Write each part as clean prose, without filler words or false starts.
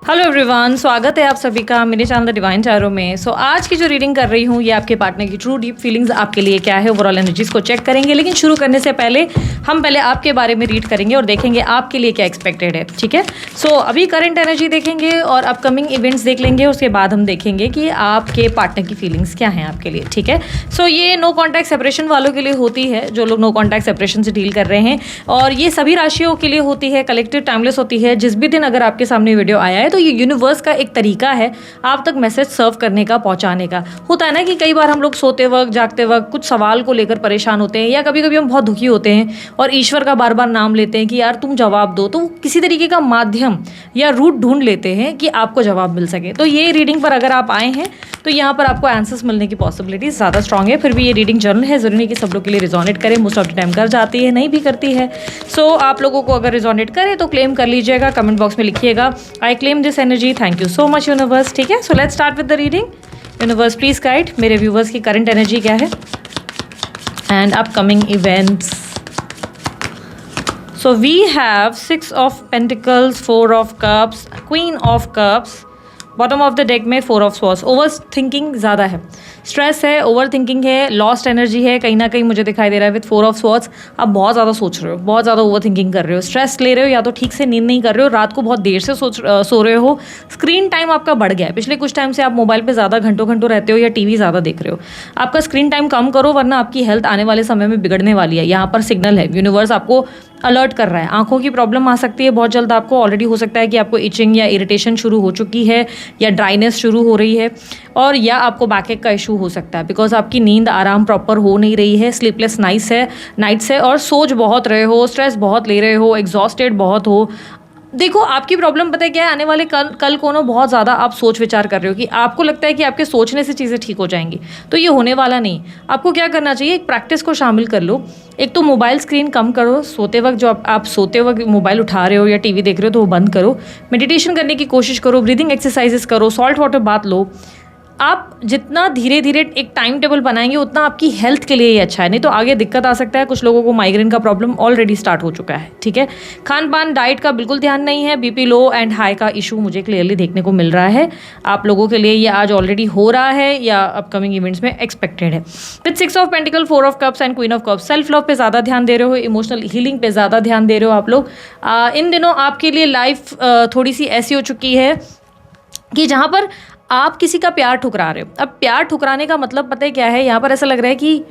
Hello everyone, स्वागत है आप सभी का मेरे चैनल द डिवाइन टैरो में। आज की जो रीडिंग कर रही हूँ ये आपके पार्टनर की ट्रू डीप फीलिंग्स आपके लिए क्या है, ओवरऑल एनर्जीज को चेक करेंगे। लेकिन शुरू करने से पहले हम पहले आपके बारे में रीड करेंगे और देखेंगे आपके लिए क्या एक्सपेक्टेड है। ठीक है, अभी करंट एनर्जी देखेंगे और अपकमिंग इवेंट्स देख लेंगे। उसके बाद हम देखेंगे कि आपके पार्टनर की फीलिंग्स क्या हैं आपके लिए। ठीक है, ये नो कॉन्टैक्ट सेपरेशन वालों के लिए होती है, जो लोग नो कॉन्टैक्ट सेपरेशन से डील कर रहे हैं, और ये सभी राशियों के लिए होती है, कलेक्टिव टाइमलेस होती है। जिस भी दिन अगर आपके सामने वीडियो आया है तो ये यूनिवर्स का एक तरीका है आप तक मैसेज सर्व करने का, पहुंचाने का। होता है ना कि कई बार हम लोग सोते वक्त, जागते वक्त कुछ सवाल को लेकर परेशान होते हैं, या कभी कभी हम बहुत दुखी होते हैं और ईश्वर का बार बार नाम लेते हैं कि यार तुम जवाब दो, तो किसी तरीके का माध्यम या रूट ढूंढ लेते हैं कि आपको जवाब मिल सके। तो ये रीडिंग पर अगर आप आए हैं तो यहाँ पर आपको आंसर्स मिलने की पॉसिबिलिटी ज़्यादा स्ट्रांग है। फिर भी ये रीडिंग जनरल है, ज़रूरी नहीं कि सब लोग के लिए रिजोनेट करे, मोस्ट ऑफ द टाइम कर जाती है, नहीं भी करती है। आप लोगों को अगर रिजोनेट करे तो क्लेम कर लीजिएगा, कमेंट बॉक्स में लिखिएगा I claim this energy, thank you so much universe. ठीक है, let's start with the reading. Universe please guide मेरे व्यूवर्स की करंट एनर्जी क्या है and upcoming events. So we have 6 of Pentacles, 4 of Cups, Queen of Cups, bottom of the deck में 4 of swords. Over thinking ज़्यादा है, stress है, over thinking है, lost energy है कहीं ना कहीं मुझे दिखाई दे रहा है विद 4 ऑफ स्वॉर्ड्स। आप बहुत ज़्यादा सोच रहे हो, बहुत ज़्यादा ओवर थिंकिंग कर रहे हो, स्ट्रेस ले रहे हो, या तो ठीक से नींद नहीं कर रहे हो, रात को बहुत देर से सो रहे हो, स्क्रीन टाइम आपका बढ़ गया है। पिछले कुछ टाइम से आप मोबाइल पर ज़्यादा घंटों रहते हो या टीवी ज़्यादा देख रहे हो। आपका स्क्रीन टाइम कम करो, वरना आपकी हेल्थ आने वाले समय में बिगड़ने वाली है। यहाँ पर सिग्नल है, यूनिवर्स आपको अलर्ट कर रहा है। आंखों की प्रॉब्लम आ सकती है बहुत जल्द आपको, ऑलरेडी हो सकता है कि आपको इचिंग या इरिटेशन शुरू हो चुकी है, या ड्राइनेस शुरू हो रही है, और या आपको बैकएक का इशू हो सकता है बिकॉज आपकी नींद आराम प्रॉपर हो नहीं रही है, स्लीपलेस नाइट्स है, और सोच बहुत रहे हो, स्ट्रेस बहुत ले रहे हो, एग्जॉस्टेड बहुत हो। देखो आपकी प्रॉब्लम पता है क्या है, आने वाले कल को ना बहुत ज़्यादा आप सोच विचार कर रहे हो कि आपको लगता है कि आपके सोचने से चीज़ें ठीक हो जाएंगी, तो ये होने वाला नहीं। आपको क्या करना चाहिए, एक प्रैक्टिस को शामिल कर लो। एक तो मोबाइल स्क्रीन कम करो, सोते वक्त जो आप सोते वक्त मोबाइल उठा रहे हो या टीवी देख रहे हो तो वो बंद करो। मेडिटेशन करने की कोशिश करो, ब्रीदिंग एक्सरसाइजेस करो, सॉल्ट वाटर बाथ लो। आप जितना धीरे धीरे एक टाइम टेबल बनाएंगे उतना आपकी हेल्थ के लिए ही अच्छा है, नहीं तो आगे दिक्कत आ सकता है। कुछ लोगों को माइग्रेन का प्रॉब्लम ऑलरेडी स्टार्ट हो चुका है। ठीक है, खान पान डाइट का बिल्कुल ध्यान नहीं है, बीपी लो एंड हाई का इशू मुझे क्लियरली देखने को मिल रहा है। आप लोगों के लिए ये आज ऑलरेडी हो रहा है या अपकमिंग इवेंट्स में एक्सपेक्टेड है। With 6 of pentacle, 4 of cups and queen of cups, self love पे ज़्यादा ध्यान दे रहे हो, इमोशनल हीलिंग पे ज़्यादा ध्यान दे रहे हो आप लोग। इन दिनों आपके लिए लाइफ थोड़ी सी ऐसी हो चुकी है कि जहाँ पर आप किसी का प्यार ठुकरा रहे हो। अब प्यार ठुकराने का मतलब पता है क्या है, यहाँ पर ऐसा लग रहा है कि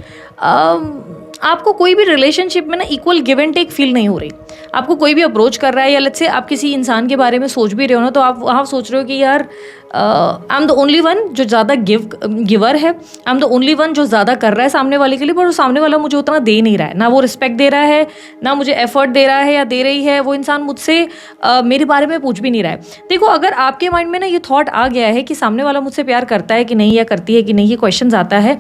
आपको कोई भी रिलेशनशिप में ना equal give and take feel नहीं हो रही। आपको कोई भी अप्रोच कर रहा है, या लेट्स से आप किसी इंसान के बारे में सोच भी रहे हो ना, तो आप वहाँ सोच रहे हो कि यार I am the only one जो ज़्यादा गिवर है, I am the only one जो ज़्यादा कर रहा है सामने वाले के लिए, पर वो सामने वाला मुझे उतना दे नहीं रहा है, ना वो रिस्पेक्ट दे रहा है, ना मुझे एफर्ट दे रहा है या दे रही है। वो इंसान मुझसे मेरे बारे में पूछ भी नहीं रहा है। देखो अगर आपके माइंड में ना ये थॉट आ गया है कि सामने वाला मुझसे प्यार करता है कि नहीं, या करती है कि नहीं, ये क्वेश्चन आता है।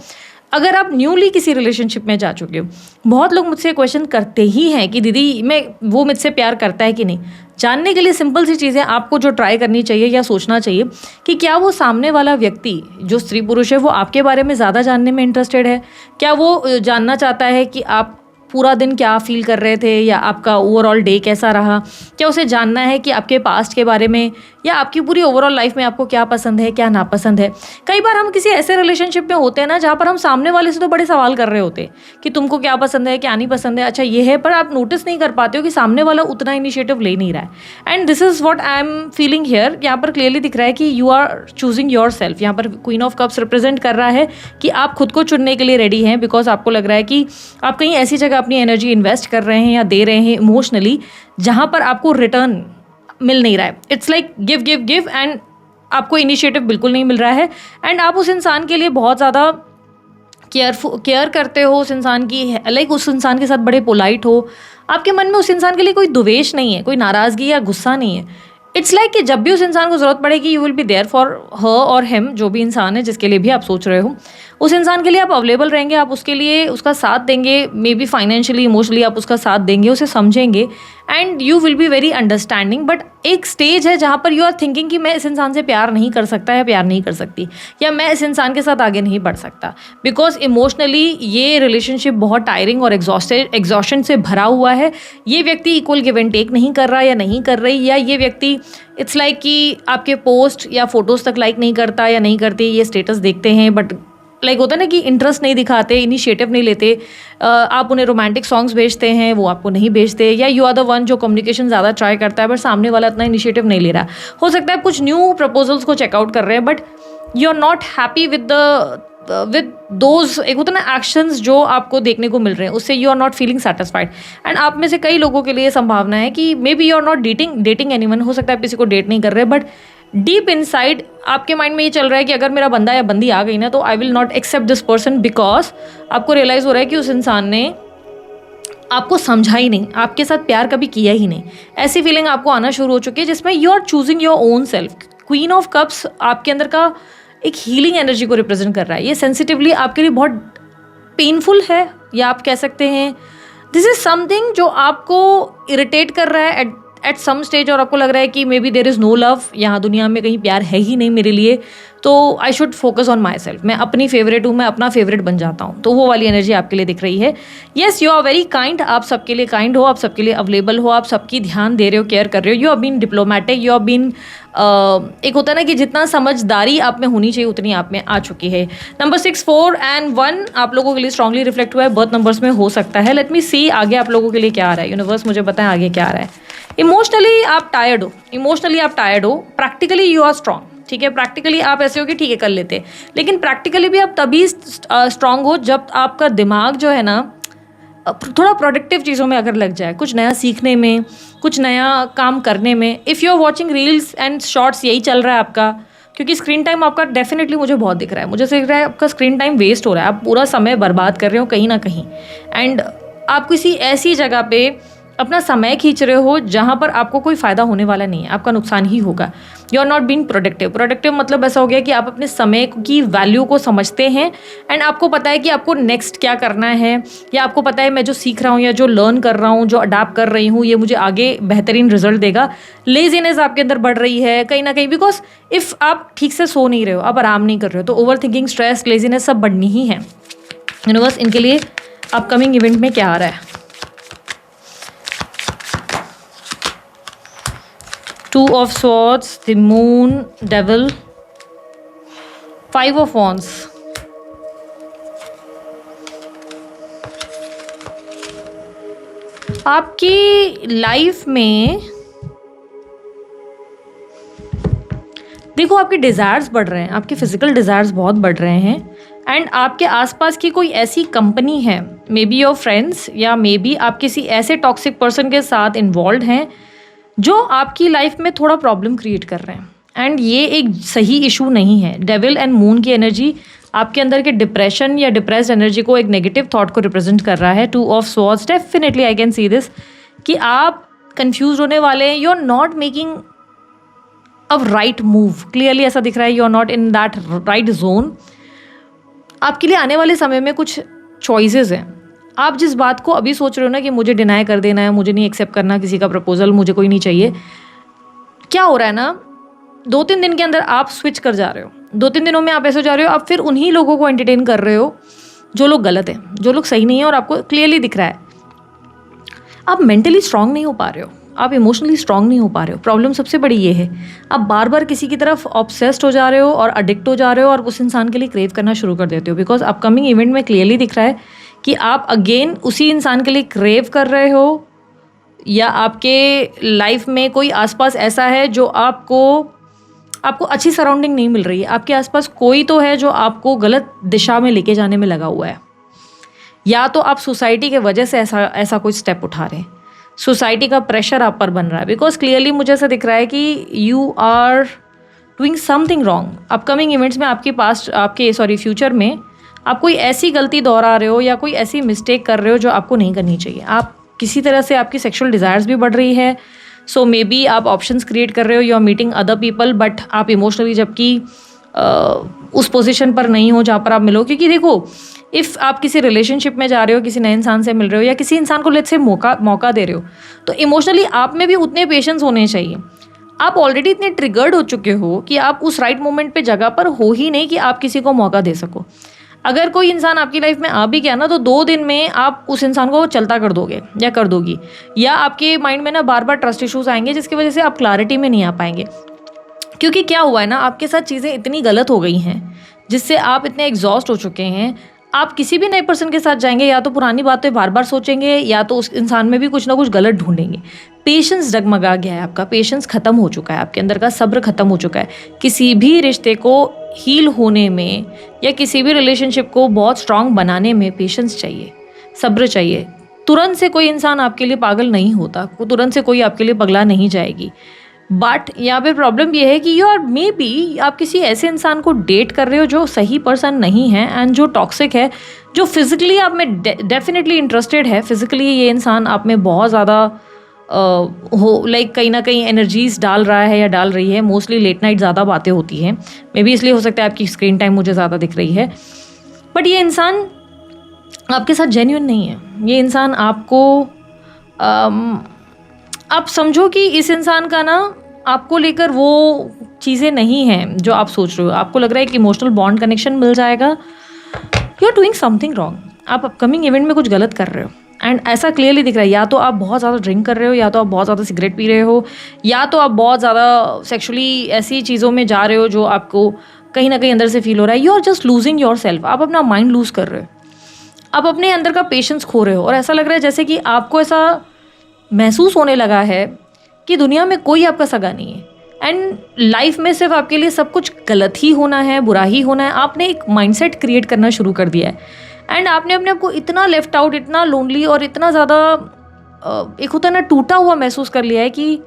अगर आप न्यूली किसी रिलेशनशिप में जा चुके हो, बहुत लोग मुझसे क्वेश्चन करते ही हैं कि दीदी वो मुझसे प्यार करता है कि नहीं। जानने के लिए सिंपल सी चीज़ें आपको जो ट्राई करनी चाहिए या सोचना चाहिए कि क्या वो सामने वाला व्यक्ति जो स्त्री पुरुष है वो आपके बारे में ज़्यादा जानने में इंटरेस्टेड है। क्या वो जानना चाहता है कि आप पूरा दिन क्या फील कर रहे थे, या आपका ओवरऑल डे कैसा रहा। क्या उसे जानना है कि आपके पास्ट के बारे में, या आपकी पूरी ओवरऑल लाइफ में आपको क्या पसंद है, क्या नापसंद है। कई बार हम किसी ऐसे रिलेशनशिप में होते हैं ना जहाँ पर हम सामने वाले से तो बड़े सवाल कर रहे होते हैं कि तुमको क्या पसंद है, क्या नहीं पसंद है, अच्छा ये है, पर आप नोटिस नहीं कर पाते हो कि सामने वाला उतना इनिशिएटिव ले नहीं रहा है। And this is what I am feeling here. यहाँ पर क्लियरली दिख रहा है कि you are choosing yourself. यहाँ पर क्वीन ऑफ कप्स रिप्रेजेंट कर रहा है कि आप खुद को चुनने के लिए रेडी हैं, बिकॉज आपको लग रहा है कि आप कहीं ऐसी जगह अपनी एनर्जी इन्वेस्ट कर रहे हैं या दे रहे हैं इमोशनली, जहाँ पर आपको रिटर्न मिल नहीं रहा है। इट्स लाइक गिव एंड आपको इनिशिएटिव बिल्कुल नहीं मिल रहा है। एंड आप उस इंसान के लिए बहुत ज़्यादा केयर करते हो, उस इंसान की लाइक उस इंसान के साथ बड़े पोलाइट हो। आपके मन में उस इंसान के लिए कोई द्वेष नहीं है, कोई नाराज़गी या गुस्सा नहीं है। इट्स लाइक कि जब भी उस इंसान को ज़रूरत पड़ेगी you will be there for her और हिम, जो भी इंसान है जिसके लिए भी आप सोच रहे हो, उस इंसान के लिए आप अवेलेबल रहेंगे, आप उसके लिए उसका साथ देंगे, मे बी फाइनेंशियली, इमोशनली आप उसका साथ देंगे, उसे समझेंगे। And you will be very understanding. But एक स्टेज है जहाँ पर यू आर थिंकिंग कि मैं इस इंसान से प्यार नहीं कर सकता या प्यार नहीं कर सकती, या मैं इस इंसान के साथ आगे नहीं बढ़ सकता, बिकॉज इमोशनली ये रिलेशनशिप बहुत टायरिंग और एग्जॉशन से भरा हुआ है. ये व्यक्ति इक्वल गिव एंड टेक नहीं कर रहा या नहीं कर रही, या ये व्यक्ति इट्स लाइक कि आपके पोस्ट या फोटोज़ तक लाइक नहीं करता या नहीं करती, ये स्टेटस देखते हैं बट लाइक होता है ना कि इंटरेस्ट नहीं दिखाते, इनिशिएटिव नहीं लेते. आप उन्हें रोमांटिक सॉन्ग्स भेजते हैं, वो आपको नहीं भेजते, या यू आर द वन जो कम्युनिकेशन ज़्यादा ट्राई करता है बट सामने वाला इतना इनिशिएटिव नहीं ले रहा. हो सकता है कुछ न्यू प्रपोजल्स को चेकआउट कर रहे हैं but you are not happy with those, एक होता है ना एक्शंस जो आपको देखने को मिल रहे हैं, उससे you are not feeling satisfied. And आप में से कई लोगों के लिए संभावना है कि maybe you are not dating anyone. हो सकता है आप किसी को डेट नहीं कर रहे, बट डीप इनसाइड आपके माइंड में ये चल रहा है कि अगर मेरा बंदा या बंदी आ गई ना तो I will not accept this person, because आपको रियलाइज़ हो रहा है कि उस इंसान ने आपको समझा ही नहीं, आपके साथ प्यार कभी किया ही नहीं. ऐसी फीलिंग आपको आना शुरू हो चुकी है जिसमें you are choosing your own self. Queen of cups आपके अंदर का एक हीलिंग एनर्जी को रिप्रेजेंट कर रहा है. ये सेंसिटिवली आपके लिए बहुत पेनफुल है, या आप कह सकते हैं दिस इज समथिंग जो आपको इरिटेट कर रहा है एट सम स्टेज, और आपको लग रहा है कि maybe there is no love, यहाँ दुनिया में कहीं प्यार है ही नहीं मेरे लिए, तो I should focus on my self. मैं अपनी फेवरेट हूँ, मैं अपना फेवरेट बन जाता हूँ. तो वो वाली एनर्जी आपके लिए दिख रही है. Yes, you are very kind, आप सबके लिए काइंड हो, आप सबके लिए अवेलेबल हो, आप सबकी ध्यान दे रहे हो, केयर कर रहे हो. You are been diplomatic, you are been एक होता है ना कि जितना समझदारी आप में होनी चाहिए उतनी आप में आ चुकी है. नंबर 6, 4 and 1 आप लोगों के लिए स्ट्रांगली रिफ्लेक्ट हुआ है, बर्थ नंबर्स में हो सकता है. लेट मी सी आगे आप लोगों के लिए क्या आ रहा है. यूनिवर्स मुझे बताएं आगे क्या आ रहा है. इमोशनली आप टायर्ड हो, प्रैक्टिकली यू आर स्ट्रांग. ठीक है, प्रैक्टिकली आप ऐसे हो कि ठीक है कर लेते, लेकिन प्रैक्टिकली भी आप तभी स्ट्रांग हो जब आपका दिमाग जो है ना थोड़ा प्रोडक्टिव चीज़ों में अगर लग जाए, कुछ नया सीखने में, कुछ नया काम करने में. If you are watching reels and shorts, यही चल रहा है आपका, क्योंकि स्क्रीन टाइम आपका डेफिनेटली मुझे बहुत दिख रहा है. मुझे दिख रहा है आपका स्क्रीन टाइम वेस्ट हो रहा है, आप पूरा समय बर्बाद कर रहे हो कहीं ना कहीं. एंड आप किसी ऐसी जगह पे अपना समय खींच रहे हो जहाँ पर आपको कोई फ़ायदा होने वाला नहीं है, आपका नुकसान ही होगा. You are not being productive मतलब ऐसा हो गया कि आप अपने समय की वैल्यू को समझते हैं एंड आपको पता है कि आपको नेक्स्ट क्या करना है, या आपको पता है मैं जो सीख रहा हूँ या जो लर्न कर रहा हूँ, जो अडाप्ट कर रही हूँ, ये मुझे आगे बेहतरीन रिजल्ट देगा. लेजीनेस आपके अंदर बढ़ रही है कहीं ना कहीं, बिकॉज इफ़ आप ठीक से सो नहीं रहे हो, आप आराम नहीं कर रहे हो, तो ओवर थिंकिंग, स्ट्रेस, लेजीनेस सब बढ़नी ही है. यूनिवर्स इनके लिए अपकमिंग इवेंट में क्या आ रहा है. 2 of Swords, the Moon, Devil, 5 of Wands. आपकी लाइफ में देखो आपके डिज़ायर्स बढ़ रहे हैं, आपके फिजिकल डिज़ायर्स बहुत बढ़ रहे हैं. एंड आपके आसपास की कोई ऐसी कंपनी है, मे बी योर फ्रेंड्स, या मे बी आप किसी ऐसे टॉक्सिक पर्सन के साथ इन्वॉल्व हैं जो आपकी लाइफ में थोड़ा प्रॉब्लम क्रिएट कर रहे हैं. एंड ये एक सही इशू नहीं है. डेविल एंड मून की एनर्जी आपके अंदर के डिप्रेशन या डिप्रेस्ड एनर्जी को, एक नेगेटिव थॉट को रिप्रेजेंट कर रहा है. 2 of Swords, definitely I can see this कि आप कंफ्यूज होने वाले हैं. You are not making a right move, clearly ऐसा दिख रहा है. You are not in that right zone. आपके लिए आने वाले समय में कुछ चॉइसेस हैं. आप जिस बात को अभी सोच रहे हो ना कि मुझे डिनाई कर देना है, मुझे नहीं एक्सेप्ट करना किसी का प्रपोजल, मुझे कोई नहीं चाहिए, क्या हो रहा है ना, 2-3 दिन के अंदर आप स्विच कर जा रहे हो. 2-3 दिनों में आप ऐसे जा रहे हो, आप फिर उन्हीं लोगों को एंटरटेन कर रहे हो जो लोग गलत हैं, जो लोग सही नहीं है, और आपको क्लियरली दिख रहा है आप मेंटली स्ट्रांग नहीं हो पा रहे हो, आप इमोशनली स्ट्रांग नहीं हो पा रहे हो. प्रॉब्लम सबसे बड़ी ये है, आप बार बार किसी की तरफ ऑब्सेस्ड हो जा रहे हो और अडिक्ट हो जा रहे हो और उस इंसान के लिए क्रेव करना शुरू कर देते हो. बिकॉज अपकमिंग इवेंट में क्लियरली दिख रहा है कि आप अगेन उसी इंसान के लिए क्रेव कर रहे हो, या आपके लाइफ में कोई आसपास ऐसा है जो आपको अच्छी सराउंडिंग नहीं मिल रही है. आपके आसपास कोई तो है जो आपको गलत दिशा में लेके जाने में लगा हुआ है, या तो आप सोसाइटी के वजह से ऐसा कोई स्टेप उठा रहे हैं, सोसाइटी का प्रेशर आप पर बन रहा है. बिकॉज क्लियरली मुझे ऐसा दिख रहा है कि you are doing something wrong. Upcoming events में आपके फ्यूचर में आप कोई ऐसी गलती दोहरा रहे हो या कोई ऐसी मिस्टेक कर रहे हो जो आपको नहीं करनी चाहिए. आप किसी तरह से आपकी सेक्सुअल डिज़ायर्स भी बढ़ रही है. सो मे बी आप ऑप्शंस क्रिएट कर रहे हो, you are meeting other people, but आप इमोशनली जबकि उस पोजीशन पर नहीं हो जहाँ पर आप मिलो. क्योंकि देखो इफ़ आप किसी रिलेशनशिप में जा रहे हो, किसी नए इंसान से मिल रहे हो या किसी इंसान को लेट्स से मौका दे रहे हो, तो इमोशनली आप में भी उतने पेशेंस होने चाहिए। आप ऑलरेडी इतने ट्रिगर्ड हो चुके हो कि आप उस राइट मोमेंट पे जगह पर हो ही नहीं कि आप किसी को मौका दे सको। अगर कोई इंसान आपकी लाइफ में आ भी गया ना, तो 2 दिन में आप उस इंसान को चलता कर दोगे या कर दोगी, या आपके माइंड में ना बार बार ट्रस्ट इश्यूज आएंगे जिसकी वजह से आप क्लैरिटी में नहीं आ पाएंगे। क्योंकि क्या हुआ है ना, आपके साथ चीज़ें इतनी गलत हो गई हैं जिससे आप इतने एग्जॉस्ट हो चुके हैं। आप किसी भी नए पर्सन के साथ जाएंगे, या तो पुरानी बातें बार बार सोचेंगे या तो उस इंसान में भी कुछ ना कुछ गलत ढूंढेंगे। पेशेंस डगमगा गया है आपका, पेशेंस ख़त्म हो चुका है, आपके अंदर का सब्र ख़त्म हो चुका है। किसी भी रिश्ते को हील होने में या किसी भी रिलेशनशिप को बहुत स्ट्रांग बनाने में पेशेंस चाहिए, सब्र चाहिए। तुरंत से कोई इंसान आपके लिए पागल नहीं होता, तुरंत से कोई आपके लिए पगला नहीं जाएगी। बट यहाँ पे प्रॉब्लम ये है कि यू आर मे बी आप किसी ऐसे इंसान को डेट कर रहे हो जो सही पर्सन नहीं है एंड जो टॉक्सिक है, जो फिज़िकली आप में डेफिनेटली इंटरेस्टेड है। फिज़िकली ये इंसान आप में बहुत ज़्यादा हो लाइक कहीं ना कहीं एनर्जीज डाल रहा है या डाल रही है। मोस्टली लेट नाइट ज़्यादा बातें होती हैं, मे बी इसलिए हो सकता है आपकी स्क्रीन टाइम मुझे ज़्यादा दिख रही है। बट ये इंसान आपके साथ जेन्युइन नहीं है। ये इंसान आपको आप समझो कि इस इंसान का ना आपको लेकर वो चीज़ें नहीं हैं जो आप सोच रहे हो। आपको लग रहा है कि इमोशनल बॉन्ड कनेक्शन मिल जाएगा। You are doing something wrong. आप अपकमिंग इवेंट में कुछ गलत कर रहे हो एंड ऐसा क्लियरली दिख रहा है। या तो आप बहुत ज़्यादा ड्रिंक कर रहे हो, या तो आप बहुत ज़्यादा सिगरेट पी रहे हो, या तो आप बहुत ज़्यादा सेक्सुअली ऐसी चीज़ों में जा रहे हो जो आपको कहीं ना कहीं अंदर से फील हो रहा है। You are just losing yourself. आप अपना माइंड लूज़ कर रहे हो, आप अपने अंदर का पेशेंस खो रहे हो। और ऐसा लग रहा है जैसे कि आपको ऐसा महसूस होने लगा है कि दुनिया में कोई आपका सगा नहीं है एंड लाइफ में सिर्फ आपके लिए सब कुछ गलत ही होना है, बुरा ही होना है। आपने एक माइंडसेट क्रिएट करना शुरू कर दिया है एंड आपने अपने आप को इतना लेफ्ट आउट, इतना लोनली और इतना ज़्यादा एक होता है ना टूटा हुआ महसूस कर लिया है कि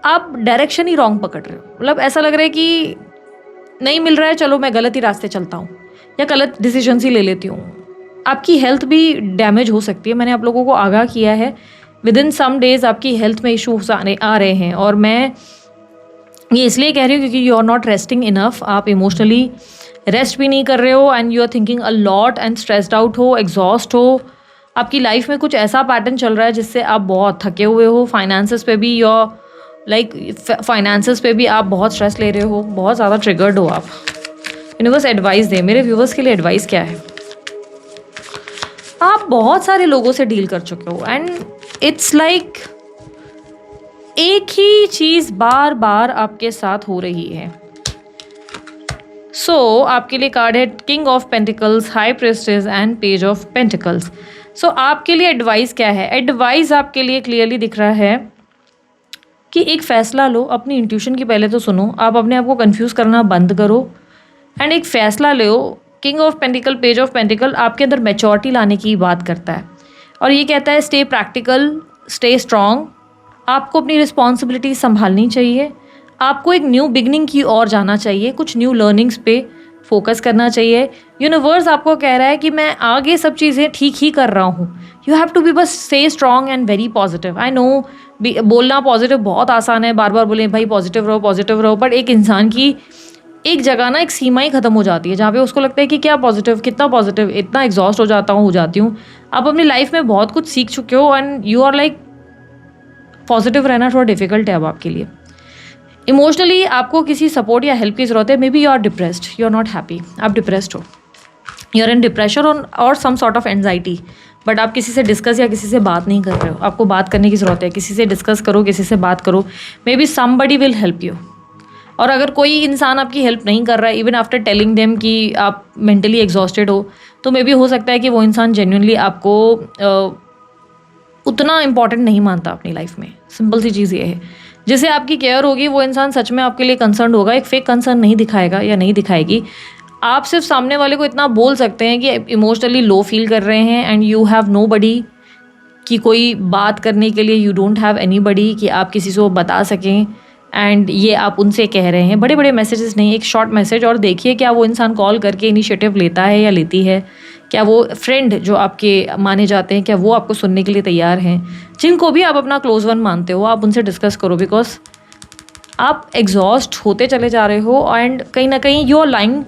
आप डायरेक्शन ही रॉन्ग पकड़ रहे हो। मतलब ऐसा लग रहा है कि नहीं मिल रहा है, चलो मैं गलत ही रास्ते चलता हूँ या गलत डिसीजन ही ले लेती हूँ। आपकी हेल्थ भी डैमेज हो सकती है। मैंने आप लोगों को आगाह किया है, विद इन सम डेज़ आपकी हेल्थ में इशूज आ रहे हैं। और मैं ये इसलिए कह रही हूँ क्योंकि you are not resting enough. आप इमोशनली रेस्ट भी नहीं कर रहे हो and you are thinking a lot and stressed out हो, एग्जॉस्ट हो। आपकी लाइफ में कुछ ऐसा पैटर्न चल रहा है जिससे आप बहुत थके हुए हो। फाइनेंसेस पे भी फाइनेंसेस पे भी आप बहुत स्ट्रेस ले रहे हो, बहुत ज़्यादा ट्रिगर्ड हो आप। यूनिवर्स एडवाइस दे, मेरे व्यूवर्स के लिए एडवाइस क्या है? आप बहुत सारे लोगों से डील कर चुके हो एंड इट्स लाइक एक ही चीज़ बार बार आपके साथ हो रही है। सो आपके लिए कार्ड है king of pentacles, high prestige and page of pentacles. So आपके लिए एडवाइस क्या है? एडवाइस आपके लिए क्लियरली दिख रहा है कि एक फ़ैसला लो। अपनी इंट्यूशन की पहले तो सुनो, आप अपने आप को कंफ्यूज करना बंद करो एंड एक फ़ैसला लो। King of pentacle, page of pentacle आपके अंदर मैच्योरिटी लाने की बात करता है और ये कहता है स्टे प्रैक्टिकल, स्टे स्ट्रॉन्ग। आपको अपनी रिस्पॉन्सिबिलिटी संभालनी चाहिए। आपको एक न्यू बिगनिंग की ओर जाना चाहिए, कुछ न्यू लर्निंग्स पे फोकस करना चाहिए। यूनिवर्स आपको कह रहा है कि मैं आगे सब चीज़ें ठीक ही कर रहा हूँ। यू हैव टू बी बस stay strong and very positive. I know बोलना पॉजिटिव बहुत आसान है, बार बार बोले भाई पॉजिटिव रहो पॉजिटिव रहो, बट एक इंसान की एक जगह ना एक सीमा ही ख़त्म हो जाती है जहाँ पे उसको लगता है कि क्या पॉजिटिव, कितना पॉजिटिव, इतना एग्जॉस्ट हो जाती हूँ। आप अपनी लाइफ में बहुत कुछ सीख चुके हो and you are like positive रहना थोड़ा डिफिकल्ट है अब आपके लिए। इमोशनली आपको किसी सपोर्ट या हेल्प की ज़रूरत है। Maybe you are depressed, you are not happy, आप डिप्रेस्ड हो, यू आर इन डिप्रेशन और some sort of anxiety, but आप किसी से डिस्कस या किसी से बात नहीं कर रहे हो। आपको बात करने की ज़रूरत है, किसी से डिस्कस करो, किसी से बात करो। May be somebody will help you. और अगर कोई इंसान आपकी हेल्प नहीं कर रहा है इवन आफ्टर टेलिंग देम कि आप मेंटली एग्जॉस्टेड हो, तो मे बी हो सकता है कि वो इंसान जेन्युइनली आपको उतना इम्पॉर्टेंट नहीं मानता अपनी लाइफ में। सिंपल सी चीज़ ये है, जिसे आपकी केयर होगी वो इंसान सच में आपके लिए कंसर्न होगा, एक फेक कंसर्न नहीं दिखाएगा या नहीं दिखाएगी। आप सिर्फ सामने वाले को इतना बोल सकते हैं कि इमोशनली लो फील कर रहे हैं एंड यू हैव नोबडी, कि कोई बात करने के लिए यू डोंट हैव एनीबडी कि आप किसी को बता सकें एंड ये आप उनसे कह रहे हैं। बड़े बड़े मैसेजेस नहीं, एक शॉर्ट मैसेज। और देखिए क्या वो इंसान कॉल करके इनिशिएटिव लेता है या लेती है, क्या वो फ्रेंड जो आपके माने जाते हैं क्या वो आपको सुनने के लिए तैयार हैं। जिनको भी आप अपना क्लोज वन मानते हो आप उनसे डिस्कस करो, बिकॉज आप एग्जॉस्ट होते चले जा रहे हो एंड कहीं ना कहीं यू आर लाइंग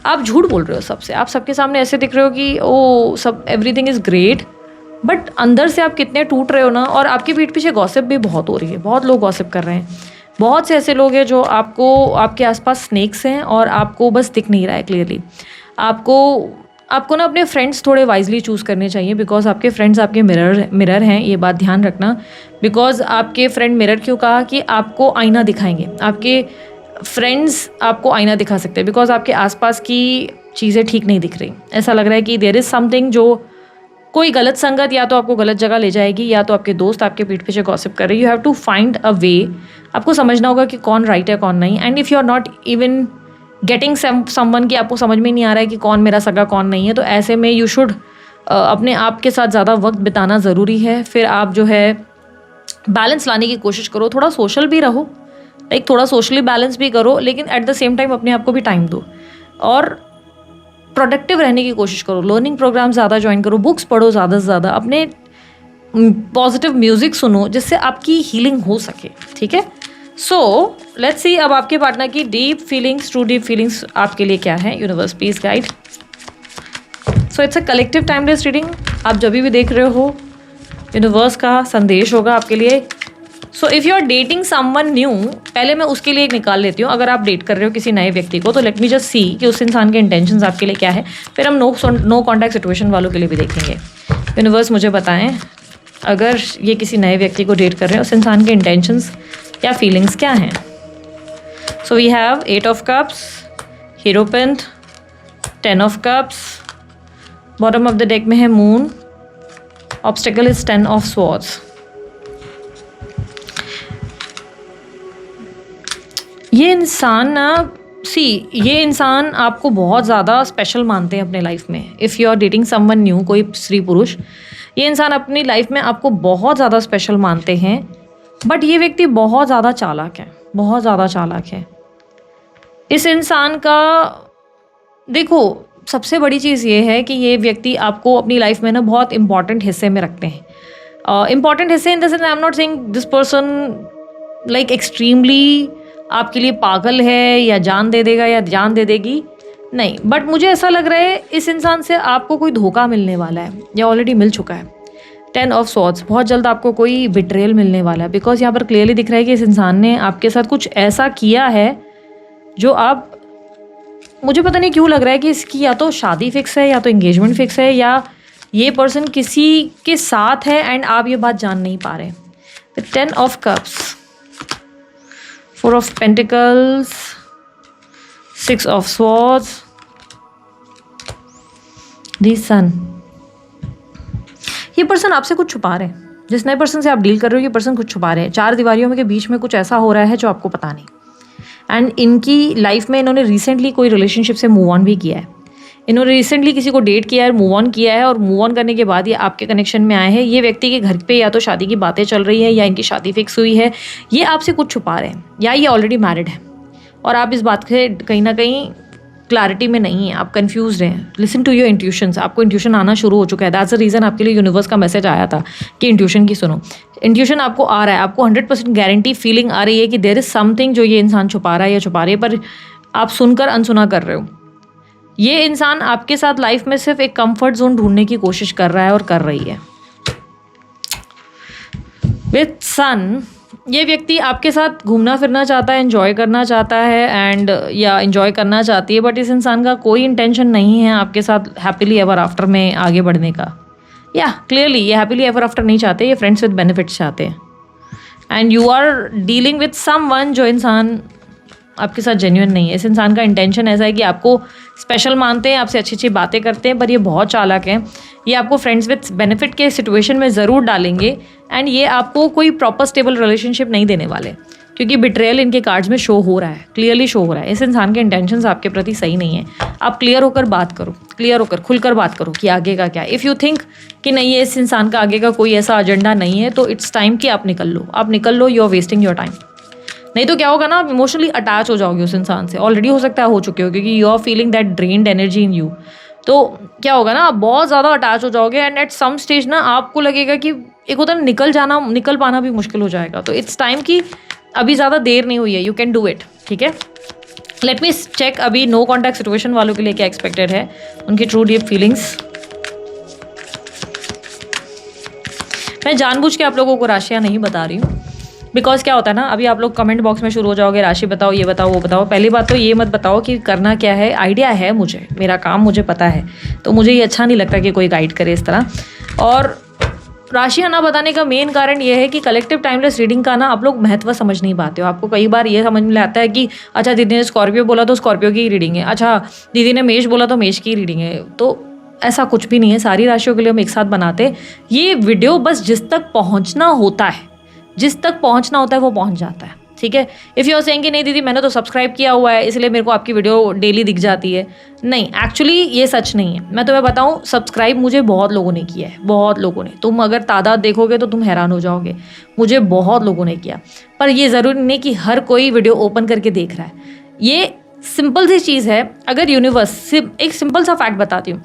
आप झूठ बोल रहे हो सबसे, आप सबके सामने ऐसे दिख रहे हो कि ओ सब एवरीथिंग इज़ ग्रेट, बट अंदर से आप कितने टूट रहे हो ना। और आपके पीठ पीछे गॉसिप भी बहुत हो रही है, बहुत लोग गॉसिप कर रहे हैं, बहुत से ऐसे लोग हैं जो आपको, आपके आसपास स्नेक्स हैं और आपको बस दिख नहीं रहा है क्लियरली। आपको ना अपने फ्रेंड्स थोड़े वाइजली चूज़ करने चाहिए, बिकॉज आपके फ्रेंड्स आपके मिरर हैं, ये बात ध्यान रखना। बिकॉज आपके फ्रेंड मिरर क्यों कहा कि आपको आईना दिखाएंगे, आपके फ्रेंड्स आपको आईना दिखा सकते हैं, बिकॉज आपके आसपास की चीज़ें ठीक नहीं दिख रही। ऐसा लग रहा है कि देयर इज़ समथिंग, जो कोई गलत संगत या तो आपको गलत जगह ले जाएगी, या तो आपके दोस्त आपके पीठ पीछे गॉसिप कर रहे हैं। You have to find a way, आपको समझना होगा कि कौन राइट है कौन नहीं। And if you are not even getting someone, कि आपको समझ में नहीं आ रहा है कि कौन मेरा सगा कौन नहीं है, तो ऐसे में यू शुड अपने आप के साथ ज़्यादा वक्त बिताना ज़रूरी है। फिर आप जो है बैलेंस लाने की कोशिश करो, थोड़ा सोशल भी रहो, लाइक थोड़ा सोशली बैलेंस भी करो, लेकिन एट द सेम टाइम अपने आप को भी टाइम दो और प्रोडक्टिव रहने की कोशिश करो। लर्निंग प्रोग्राम ज़्यादा ज्वाइन करो, बुक्स पढ़ो ज़्यादा से ज़्यादा, अपने पॉजिटिव म्यूज़िक सुनो जिससे आपकी हीलिंग हो सके, ठीक है। सो लेट्स सी अब आपके पार्टनर की deep feelings, true deep feelings आपके लिए क्या है। Universe please guide. So it's a collective timeless reading, आप जब भी देख रहे हो यूनिवर्स का संदेश होगा आपके लिए। So if you are dating someone new, पहले मैं उसके लिए एक निकाल लेती हूँ। अगर आप डेट कर रहे हो किसी नए व्यक्ति को, तो लेट मी जस्ट सी कि उस इंसान के इंटेंशंस आपके लिए क्या है। फिर हम नो कॉन्टैक्ट सिचुएशन वालों के लिए भी देखेंगे। यूनिवर्स मुझे बताएं, अगर ये किसी नए व्यक्ति को डेट कर रहे हैं, उस इंसान के इंटेंशंस या फीलिंग्स क्या हैं। So we have 8 of cups, hierophant, 10 of cups, bottom of the deck में है moon, obstacle is 10 of swords. ये इंसान ना ये इंसान आपको बहुत ज़्यादा स्पेशल मानते हैं अपने लाइफ में। If you are dating someone new, कोई स्त्री पुरुष, ये इंसान अपनी लाइफ में आपको बहुत ज़्यादा स्पेशल मानते हैं। बट ये व्यक्ति बहुत ज़्यादा चालाक है, बहुत ज़्यादा चालाक है। इस इंसान का देखो, सबसे बड़ी चीज़ ये है कि ये व्यक्ति आपको अपनी लाइफ में ना बहुत इंपॉर्टेंट हिस्से में रखते हैं। इंपॉर्टेंट हिस्से in the sense, I am not saying this person like extremely आपके लिए पागल है या जान दे देगा या जान दे देगी, नहीं। बट मुझे ऐसा लग रहा है इस इंसान से आपको कोई धोखा मिलने वाला है या ऑलरेडी मिल चुका है। 10 ऑफ स्वॉर्ड्स, बहुत जल्द आपको कोई बिट्रेयल मिलने वाला है, बिकॉज यहाँ पर क्लियरली दिख रहा है कि इस इंसान ने आपके साथ कुछ ऐसा किया है जो आप, मुझे पता नहीं क्यों लग रहा है कि इसकी या तो शादी फिक्स है या तो एंगेजमेंट फिक्स है, या ये पर्सन किसी के साथ है एंड आप ये बात जान नहीं पा रहे। 10 of cups, 4 of pentacles, 6 of swords, the sun. ये पर्सन आपसे कुछ छुपा रहे हैं, जिस नए पर्सन से आप डील कर रहे हो ये पर्सन कुछ छुपा रहे हैं। 4 दीवारियों में के बीच में कुछ ऐसा हो रहा है जो आपको पता नहीं। एंड इनकी लाइफ में इन्होंने रिसेंटली कोई रिलेशनशिप से मूव ऑन भी किया है। इन्होंने रिसेंटली किसी को डेट किया है, मूव ऑन किया है, और मूव ऑन करने के बाद ये आपके कनेक्शन में आए हैं। ये व्यक्ति के घर पे या तो शादी की बातें चल रही है या इनकी शादी फिक्स हुई है। ये आपसे कुछ छुपा रहे हैं, या ये ऑलरेडी मैरिड है और आप इस बात से कहीं ना कहीं क्लैरिटी में नहीं है, आप कंफ्यूज हैं। लिसन टू योर इंट्यूशंस, आपको इंट्यूशन आना शुरू हो चुका है। दैट्स द रीज़न आपके लिए यूनिवर्स का मैसेज आया था कि इंट्यूशन की सुनो। इंट्यूशन आपको आ रहा है, आपको 100% गारंटी फीलिंग आ रही है कि देयर इज समथिंग जो ये इंसान छुपा रहा है या छुपा रही है, पर आप सुनकर अनसुना कर रहे हो। ये इंसान आपके साथ लाइफ में सिर्फ एक कंफर्ट जोन ढूंढने की कोशिश कर रहा है और कर रही है। विथ सन, ये व्यक्ति आपके साथ घूमना फिरना चाहता है, एंजॉय करना चाहता है एंड या एंजॉय करना चाहती है, बट इस इंसान का कोई इंटेंशन नहीं है आपके साथ हैप्पीली एवर आफ्टर में आगे बढ़ने का। या क्लियरली ये हैप्पीली एवर आफ्टर नहीं चाहते, ये फ्रेंड्स विद बेनिफिट्स चाहते हैं। And you are dealing with someone जो इंसान आपके साथ जेन्युइन नहीं है। इस इंसान का इंटेंशन ऐसा है कि आपको स्पेशल मानते हैं, आपसे अच्छी अच्छी बातें करते हैं, पर ये बहुत चालाक हैं। ये आपको फ्रेंड्स विद बेनिफिट के सिचुएशन में ज़रूर डालेंगे एंड ये आपको कोई प्रॉपर स्टेबल रिलेशनशिप नहीं देने वाले, क्योंकि बिट्रेयल इनके कार्ड्स में शो हो रहा है, क्लियरली शो हो रहा है। इस इंसान के इंटेंशंस आपके प्रति सही नहीं है। आप क्लियर होकर बात करो, क्लियर होकर खुलकर बात करो कि आगे का क्या है। इफ़ यू थिंक कि नहीं है इस इंसान का आगे का कोई ऐसा एजेंडा नहीं है, तो इट्स टाइम कि आप निकल लो, आप निकल लो। You are wasting your time. नहीं तो क्या होगा ना, आप इमोशनली अटैच हो जाओगे उस इंसान से। ऑलरेडी हो सकता है हो चुके हो, क्योंकि you are feeling that drained energy in you. तो क्या होगा ना, आप बहुत ज़्यादा अटैच हो जाओगे एंड एट सम स्टेज ना आपको लगेगा कि एक होता है निकल पाना भी मुश्किल हो जाएगा। तो इट्स टाइम कि अभी ज़्यादा देर नहीं हुई है, यू कैन डू इट, ठीक है। लेट मी चेक अभी नो कॉन्टैक्ट सिचुएशन वालों के लिए क्या एक्सपेक्टेड है, उनकी ट्रू डीप फीलिंग्स। मैं जानबूझ के आप लोगों को राशियाँ नहीं बता रही हूँ, बिकॉज क्या होता है ना, अभी आप लोग कमेंट बॉक्स में शुरू हो जाओगे, राशि बताओ, ये बताओ, वो बताओ। पहली बात तो ये मत बताओ कि करना क्या है। आइडिया है मुझे, मेरा काम मुझे पता है, तो मुझे ये अच्छा नहीं लगता कि कोई गाइड करे इस तरह। और राशियाँ ना बताने का मेन कारण ये है कि कलेक्टिव टाइमलेस रीडिंग का ना आप लोग महत्व समझ नहीं पाते हो। आपको कई बार ये समझ में आता है कि अच्छा दीदी ने स्कॉर्पियो बोला तो स्कॉर्पियो की रीडिंग है, अच्छा दीदी ने मेष बोला तो मेष की रीडिंग है। तो ऐसा कुछ भी नहीं है, सारी राशियों के लिए हम एक साथ बनाते। ये वीडियो बस जिस तक पहुँचना होता है, जिस तक पहुँचना होता है वो पहुँच जाता है, ठीक है। इफ़ यू आर सेइंग कि नहीं दीदी मैंने तो सब्सक्राइब किया हुआ है इसलिए मेरे को आपकी वीडियो डेली दिख जाती है, नहीं, एक्चुअली ये सच नहीं है। मैं तुम्हें बताऊं, सब्सक्राइब मुझे बहुत लोगों ने किया है, बहुत लोगों ने। तुम अगर तादाद देखोगे तो तुम हैरान हो जाओगे, मुझे बहुत लोगों ने किया। पर ये ज़रूरी नहीं कि हर कोई वीडियो ओपन करके देख रहा है। ये सिंपल सी चीज़ है। अगर यूनिवर्स, एक सिंपल सा फैक्ट बताती हूँ,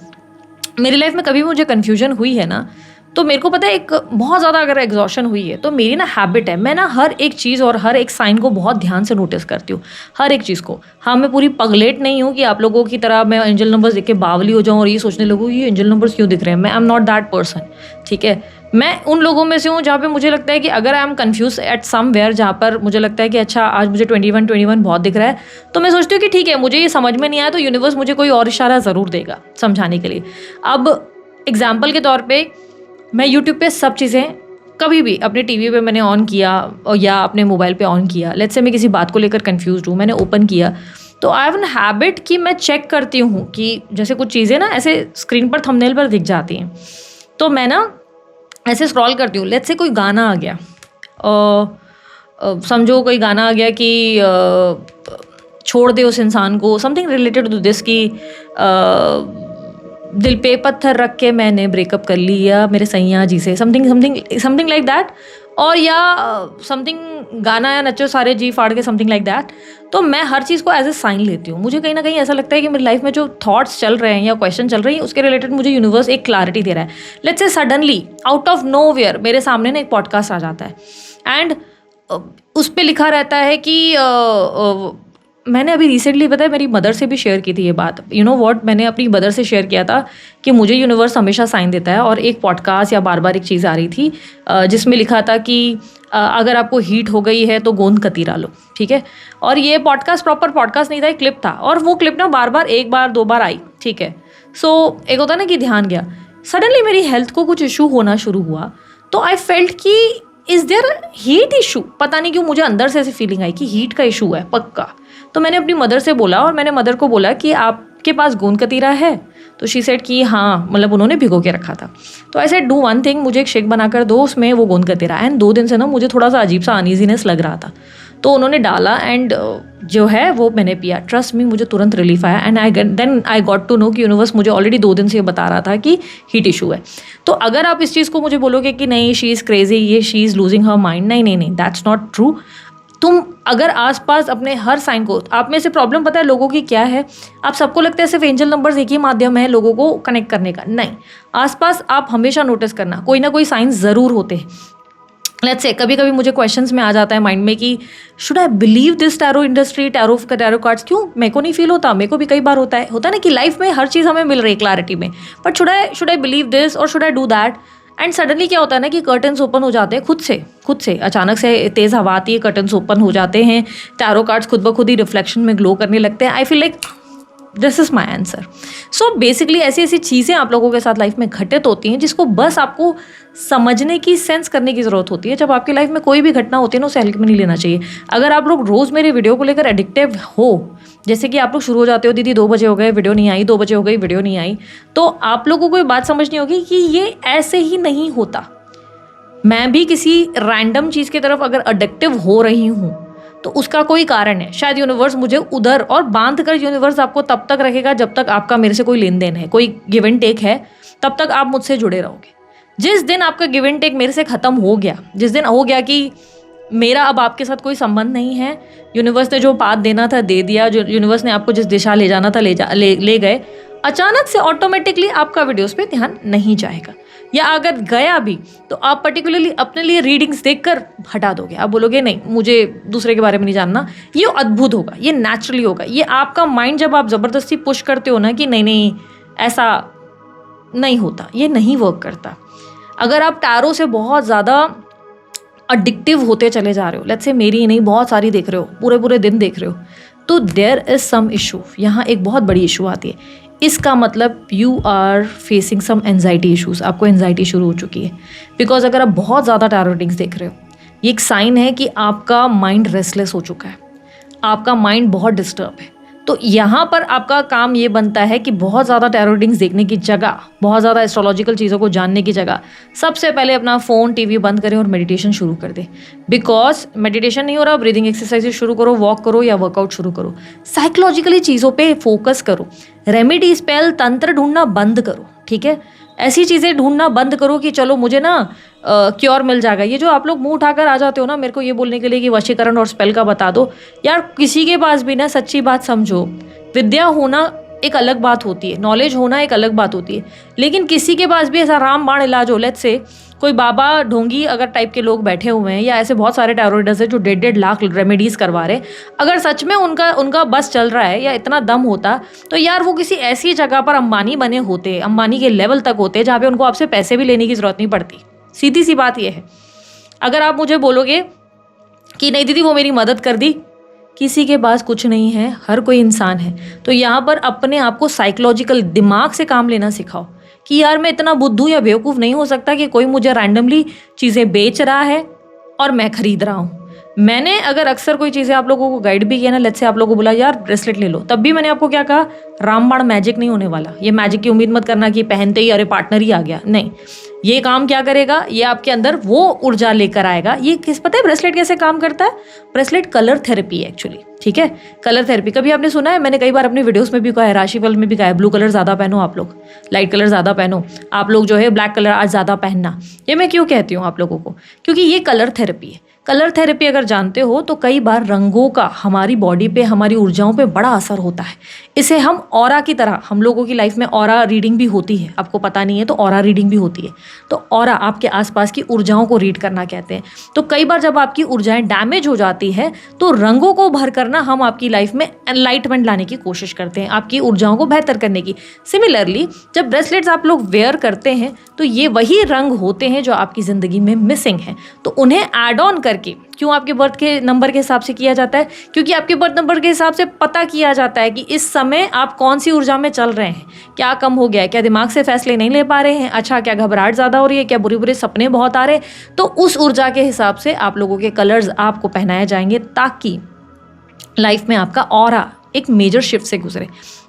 मेरी लाइफ में कभी भी मुझे कन्फ्यूजन हुई है ना, तो मेरे को पता है एक बहुत ज़्यादा अगर एग्जॉशन हुई है तो मेरी ना हैबिट है, मैं ना हर एक चीज़ और हर एक साइन को बहुत ध्यान से नोटिस करती हूँ, हर एक चीज़ को। हाँ, मैं पूरी पगलेट नहीं हूँ कि आप लोगों की तरह मैं एंजल नंबर्स देख के बावली हो जाऊँ और ये सोचने लगूँ ये एंजल नंबर्स क्यों दिख रहे हैं। मैं I am not that person, ठीक है। मैं उन लोगों में से हूँ जहाँ पे मुझे लगता है कि अगर I am confuse eight somewhere, जहाँ पर मुझे लगता है कि अच्छा आज मुझे 21 बहुत दिख रहा है, तो मैं सोचती हूँ कि ठीक है मुझे ये समझ में नहीं आया तो यूनिवर्स मुझे कोई और इशारा ज़रूर देगा समझाने के लिए। अब एग्जाम्पल के तौर पर मैं यूट्यूब पे सब चीज़ें कभी भी अपने टीवी पे मैंने ऑन किया और या अपने मोबाइल पे ऑन किया, लेट्स से मैं किसी बात को लेकर कंफ्यूज हूँ, मैंने ओपन किया, तो आई हैव एन हैबिट कि मैं चेक करती हूँ कि जैसे कुछ चीज़ें ना ऐसे स्क्रीन पर थंबनेल पर दिख जाती हैं, तो मैं ना ऐसे स्क्रॉल करती हूँ। लेट्स से कोई गाना आ गया, समझो कोई गाना आ गया कि छोड़ दे उस इंसान को, समथिंग रिलेटेड टू दिस की दिल पे पत्थर रख के मैंने ब्रेकअप कर लिया मेरे सैया जी से, समथिंग लाइक दैट। और या समथिंग गाना या नचो सारे जी फाड़ के, समथिंग लाइक दैट। तो मैं हर चीज़ को एज ए साइन लेती हूँ। मुझे कहीं ना कहीं ऐसा लगता है कि मेरी लाइफ में जो थॉट्स चल रहे हैं या क्वेश्चन चल रही है उसके रिलेटेड मुझे यूनिवर्स एक क्लैरिटी दे रहा है। Let's say suddenly out of nowhere मेरे सामने ना एक पॉडकास्ट आ जाता है एंड उस पर लिखा रहता है कि मैंने अभी रिसेंटली पता है मेरी मदर से भी शेयर की थी ये बात। यू नो व्हाट, मैंने अपनी मदर से शेयर किया था कि मुझे यूनिवर्स हमेशा साइन देता है, और एक पॉडकास्ट या बार बार एक चीज़ आ रही थी जिसमें लिखा था कि अगर आपको हीट हो गई है तो गोंद कतीरा लो, ठीक है। और ये पॉडकास्ट प्रॉपर पॉडकास्ट नहीं था, एक क्लिप था, और वो क्लिप ना बार बार एक बार दो बार आई, ठीक है। सो एक होता ना कि ध्यान गया, सडनली मेरी हेल्थ को कुछ इशू होना शुरू हुआ, तो आई फेल्ट कि इज़ देयर हीट इशू। पता नहीं क्यों मुझे अंदर से ऐसी फीलिंग आई कि हीट का इशू है पक्का। तो मैंने अपनी मदर से बोला, और मैंने मदर को बोला कि आपके पास गोंद कतीरा है? तो शी सेड कि हाँ, मतलब उन्होंने भिगो के रखा था। तो I said do one thing, मुझे एक शेक बनाकर दो, उसमें वो गोंद कतीरा। एंड 2 दिन से ना मुझे थोड़ा सा अजीब सा अनईजीनेस लग रहा था, तो उन्होंने डाला एंड जो है वो मैंने पिया। ट्रस्ट मी, मुझे तुरंत रिलीफ आया and then I got to know कि यूनिवर्स मुझे ऑलरेडी 2 दिन से ये बता रहा था कि हीट इशू है। तो अगर आप इस चीज़ को मुझे बोलोगे कि नहीं शी इज़ क्रेजी, ये she is losing her mind, नहीं, दैट्स नॉट ट्रू। तुम अगर आसपास अपने हर साइन को, आप में से प्रॉब्लम पता है लोगों की क्या है, आप सबको लगता है सिर्फ एंजल नंबर्स एक ही माध्यम है लोगों को कनेक्ट करने का, नहीं। आसपास आप हमेशा नोटिस करना कोई ना कोई साइन ज़रूर होते हैं। लेट्स से कभी कभी मुझे क्वेश्चंस में आ जाता है माइंड में कि should I believe this tarot industry, tarot cards, क्यों मेरे को नहीं फील होता? मेरे को भी कई बार होता है ना कि लाइफ में हर चीज़ हमें मिल रही है क्लैरिटी में, but should I believe this और should I do that? And suddenly क्या होता है ना कि कर्टन्स ओपन हो जाते हैं खुद से अचानक से तेज़ हवा आती है, कर्टन्स ओपन हो जाते हैं, टैरो कार्ड्स खुद ब खुद ही रिफ्लेक्शन में ग्लो करने लगते हैं। I feel like this is my answer. So basically ऐसी चीज़ें आप लोगों के साथ लाइफ में घटित होती हैं जिसको बस आपको समझने की, सेंस करने की ज़रूरत होती है। जब आपकी लाइफ में कोई भी घटना होती है ना, उसे हल्के में नहीं लेना चाहिए। अगर आप लोग रोज़ मेरे वीडियो को लेकर एडिक्टिव हो, जैसे कि आप लोग शुरू हो जाते हो, दीदी 2 बजे हो गए वीडियो नहीं आई, 2 बजे हो गई वीडियो नहीं आई, तो आप लोगों को ये बात समझनी होगी कि ये ऐसे ही नहीं होता। मैं भी किसी रैंडम चीज़ की तरफ अगर एडिक्टिव हो रही हूँ तो उसका कोई कारण है। शायद यूनिवर्स मुझे उधर, और बांध कर यूनिवर्स आपको तब तक रखेगा जब तक आपका मेरे से कोई लेन देन है, कोई गिव एंड टेक है, तब तक आप मुझसे जुड़े रहोगे। जिस दिन आपका गिव एंड टेक मेरे से ख़त्म हो गया, जिस दिन हो गया कि मेरा अब आपके साथ कोई संबंध नहीं है, यूनिवर्स ने जो पाथ देना था दे दिया, जो यूनिवर्स ने आपको जिस दिशा ले जाना था ले गए, अचानक से ऑटोमेटिकली आपका वीडियोस पे ध्यान नहीं जाएगा। या अगर गया भी तो आप पर्टिकुलरली अपने लिए रीडिंग्स देखकर हटा दोगे, आप बोलोगे नहीं मुझे दूसरे के बारे में नहीं जानना। ये अद्भुत होगा, ये नेचुरली होगा। ये आपका माइंड जब आप ज़बरदस्ती पुश करते हो ना कि नहीं नहीं ऐसा नहीं होता, ये नहीं वर्क करता। अगर आप टैरो से बहुत ज़्यादा अडिक्टिव होते चले जा रहे हो, लेट्स से मेरी नहीं बहुत सारी देख रहे हो, पूरे पूरे दिन देख रहे हो, तो देयर इज़ सम इशू। यहाँ एक बहुत बड़ी इशू आती है। इसका मतलब you are facing some anxiety issues, आपको एनजाइटी शुरू हो चुकी है। बिकॉज अगर आप बहुत ज़्यादा टैरो रीडिंग्स देख रहे हो, ये एक साइन है कि आपका माइंड रेस्टलेस हो चुका है, आपका माइंड बहुत डिस्टर्ब है। तो यहाँ पर आपका काम ये बनता है कि बहुत ज़्यादा टैरो रीडिंग्स देखने की जगह, बहुत ज़्यादा एस्ट्रोलॉजिकल चीज़ों को जानने की जगह, सबसे पहले अपना फ़ोन टीवी बंद करें और मेडिटेशन शुरू कर दें। बिकॉज मेडिटेशन नहीं हो रहा, ब्रीदिंग एक्सरसाइज शुरू करो, वॉक करो या वर्कआउट शुरू करो, साइकोलॉजिकली चीज़ों पे फोकस करो। रेमेडी स्पेल तंत्र ढूंढना बंद करो, ठीक है। ऐसी चीज़ें ढूंढना बंद करो कि चलो मुझे ना क्योर मिल जाएगा। ये जो आप लोग मुंह उठाकर आ जाते हो ना मेरे को ये बोलने के लिए कि वशीकरण और स्पेल का बता दो, यार किसी के पास भी ना सच्ची बात समझो, विद्या होना एक अलग बात होती है, नॉलेज होना एक अलग बात होती है, लेकिन किसी के पास भी ऐसा रामबाण इलाज हो, लेट्स से कोई बाबा ढोंगी अगर टाइप के लोग बैठे हुए हैं या ऐसे बहुत सारे टैरो रीडर्स हैं जो 1.5 लाख रेमेडीज़ करवा रहे हैं, अगर सच में उनका बस चल रहा है या इतना दम होता तो यार वो किसी ऐसी जगह पर अंबानी बने होते, अंबानी के लेवल तक होते जहाँ पे उनको आपसे पैसे भी लेने की ज़रूरत नहीं पड़ती। सीधी सी बात यह है। अगर आप मुझे बोलोगे कि नहीं दीदी वो मेरी मदद कर दी, किसी के पास कुछ नहीं है, हर कोई इंसान है। तो यहाँ पर अपने आप को साइकोलॉजिकल दिमाग से काम लेना सिखाओ कि यार मैं इतना बुद्धू या बेवकूफ़ नहीं हो सकता कि कोई मुझे रैंडमली चीज़ें बेच रहा है और मैं खरीद रहा हूँ। मैंने अगर अक्सर कोई चीज़ें आप लोगों को गाइड भी किया ना, लेट्स से आप लोगों को बोला यार ब्रेसलेट ले लो, तब भी मैंने आपको क्या कहा, रामबाण मैजिक नहीं होने वाला। ये मैजिक की उम्मीद मत करना कि पहनते ही अरे पार्टनर ही आ गया, नहीं। ये काम क्या करेगा, ये आपके अंदर वो ऊर्जा लेकर आएगा। ये किस पता है ब्रेसलेट कैसे काम करता है? ब्रेसलेट कलर थेरेपी है एक्चुअली, ठीक है। कलर थेरेपी कभी आपने सुना है? मैंने कई बार अपनी वीडियोस में भी कहा है, राशिफल में भी कहा है, ब्लू कलर ज़्यादा पहनो, आप लोग लाइट कलर ज़्यादा पहनो, आप लोग जो है ब्लैक कलर आज ज़्यादा पहनना। ये मैं क्यों कहती हूँ आप लोगों को? क्योंकि ये कलर थेरेपी है। कलर थेरेपी अगर जानते हो तो कई बार रंगों का हमारी बॉडी पे, हमारी ऊर्जाओं पे बड़ा असर होता है। इसे हम ऑरा की तरह, हम लोगों की लाइफ में ऑरा रीडिंग भी होती है, आपको पता नहीं है तो ऑरा रीडिंग भी होती है। तो ऑरा आपके आसपास की ऊर्जाओं को रीड करना कहते हैं। तो कई बार जब आपकी ऊर्जाएं डैमेज हो जाती है तो रंगों को भर करना हम आपकी लाइफ में एनलाइटमेंट लाने की कोशिश करते हैं, आपकी ऊर्जाओं को बेहतर करने की। सिमिलरली जब ब्रेसलेट्स आप लोग वेयर करते हैं तो ये वही रंग होते हैं जो आपकी ज़िंदगी में मिसिंग हैं, तो उन्हें ऐड ऑन करके, क्यों आपके बर्थ के नंबर के हिसाब से किया जाता है? क्योंकि आपके बर्थ नंबर के हिसाब से पता किया जाता है कि इस समय आप कौन सी ऊर्जा में चल रहे हैं, क्या कम हो गया है, क्या दिमाग से फैसले नहीं ले पा रहे हैं, अच्छा क्या घबराहट ज़्यादा हो रही है, क्या बुरे बुरे सपने बहुत आ रहे हैं। तो उस ऊर्जा के हिसाब से आप लोगों के कलर्स आपको पहनाए जाएंगे ताकि लाइफ में आपका ऑरा एक मेजर शिफ्ट से गुजरे।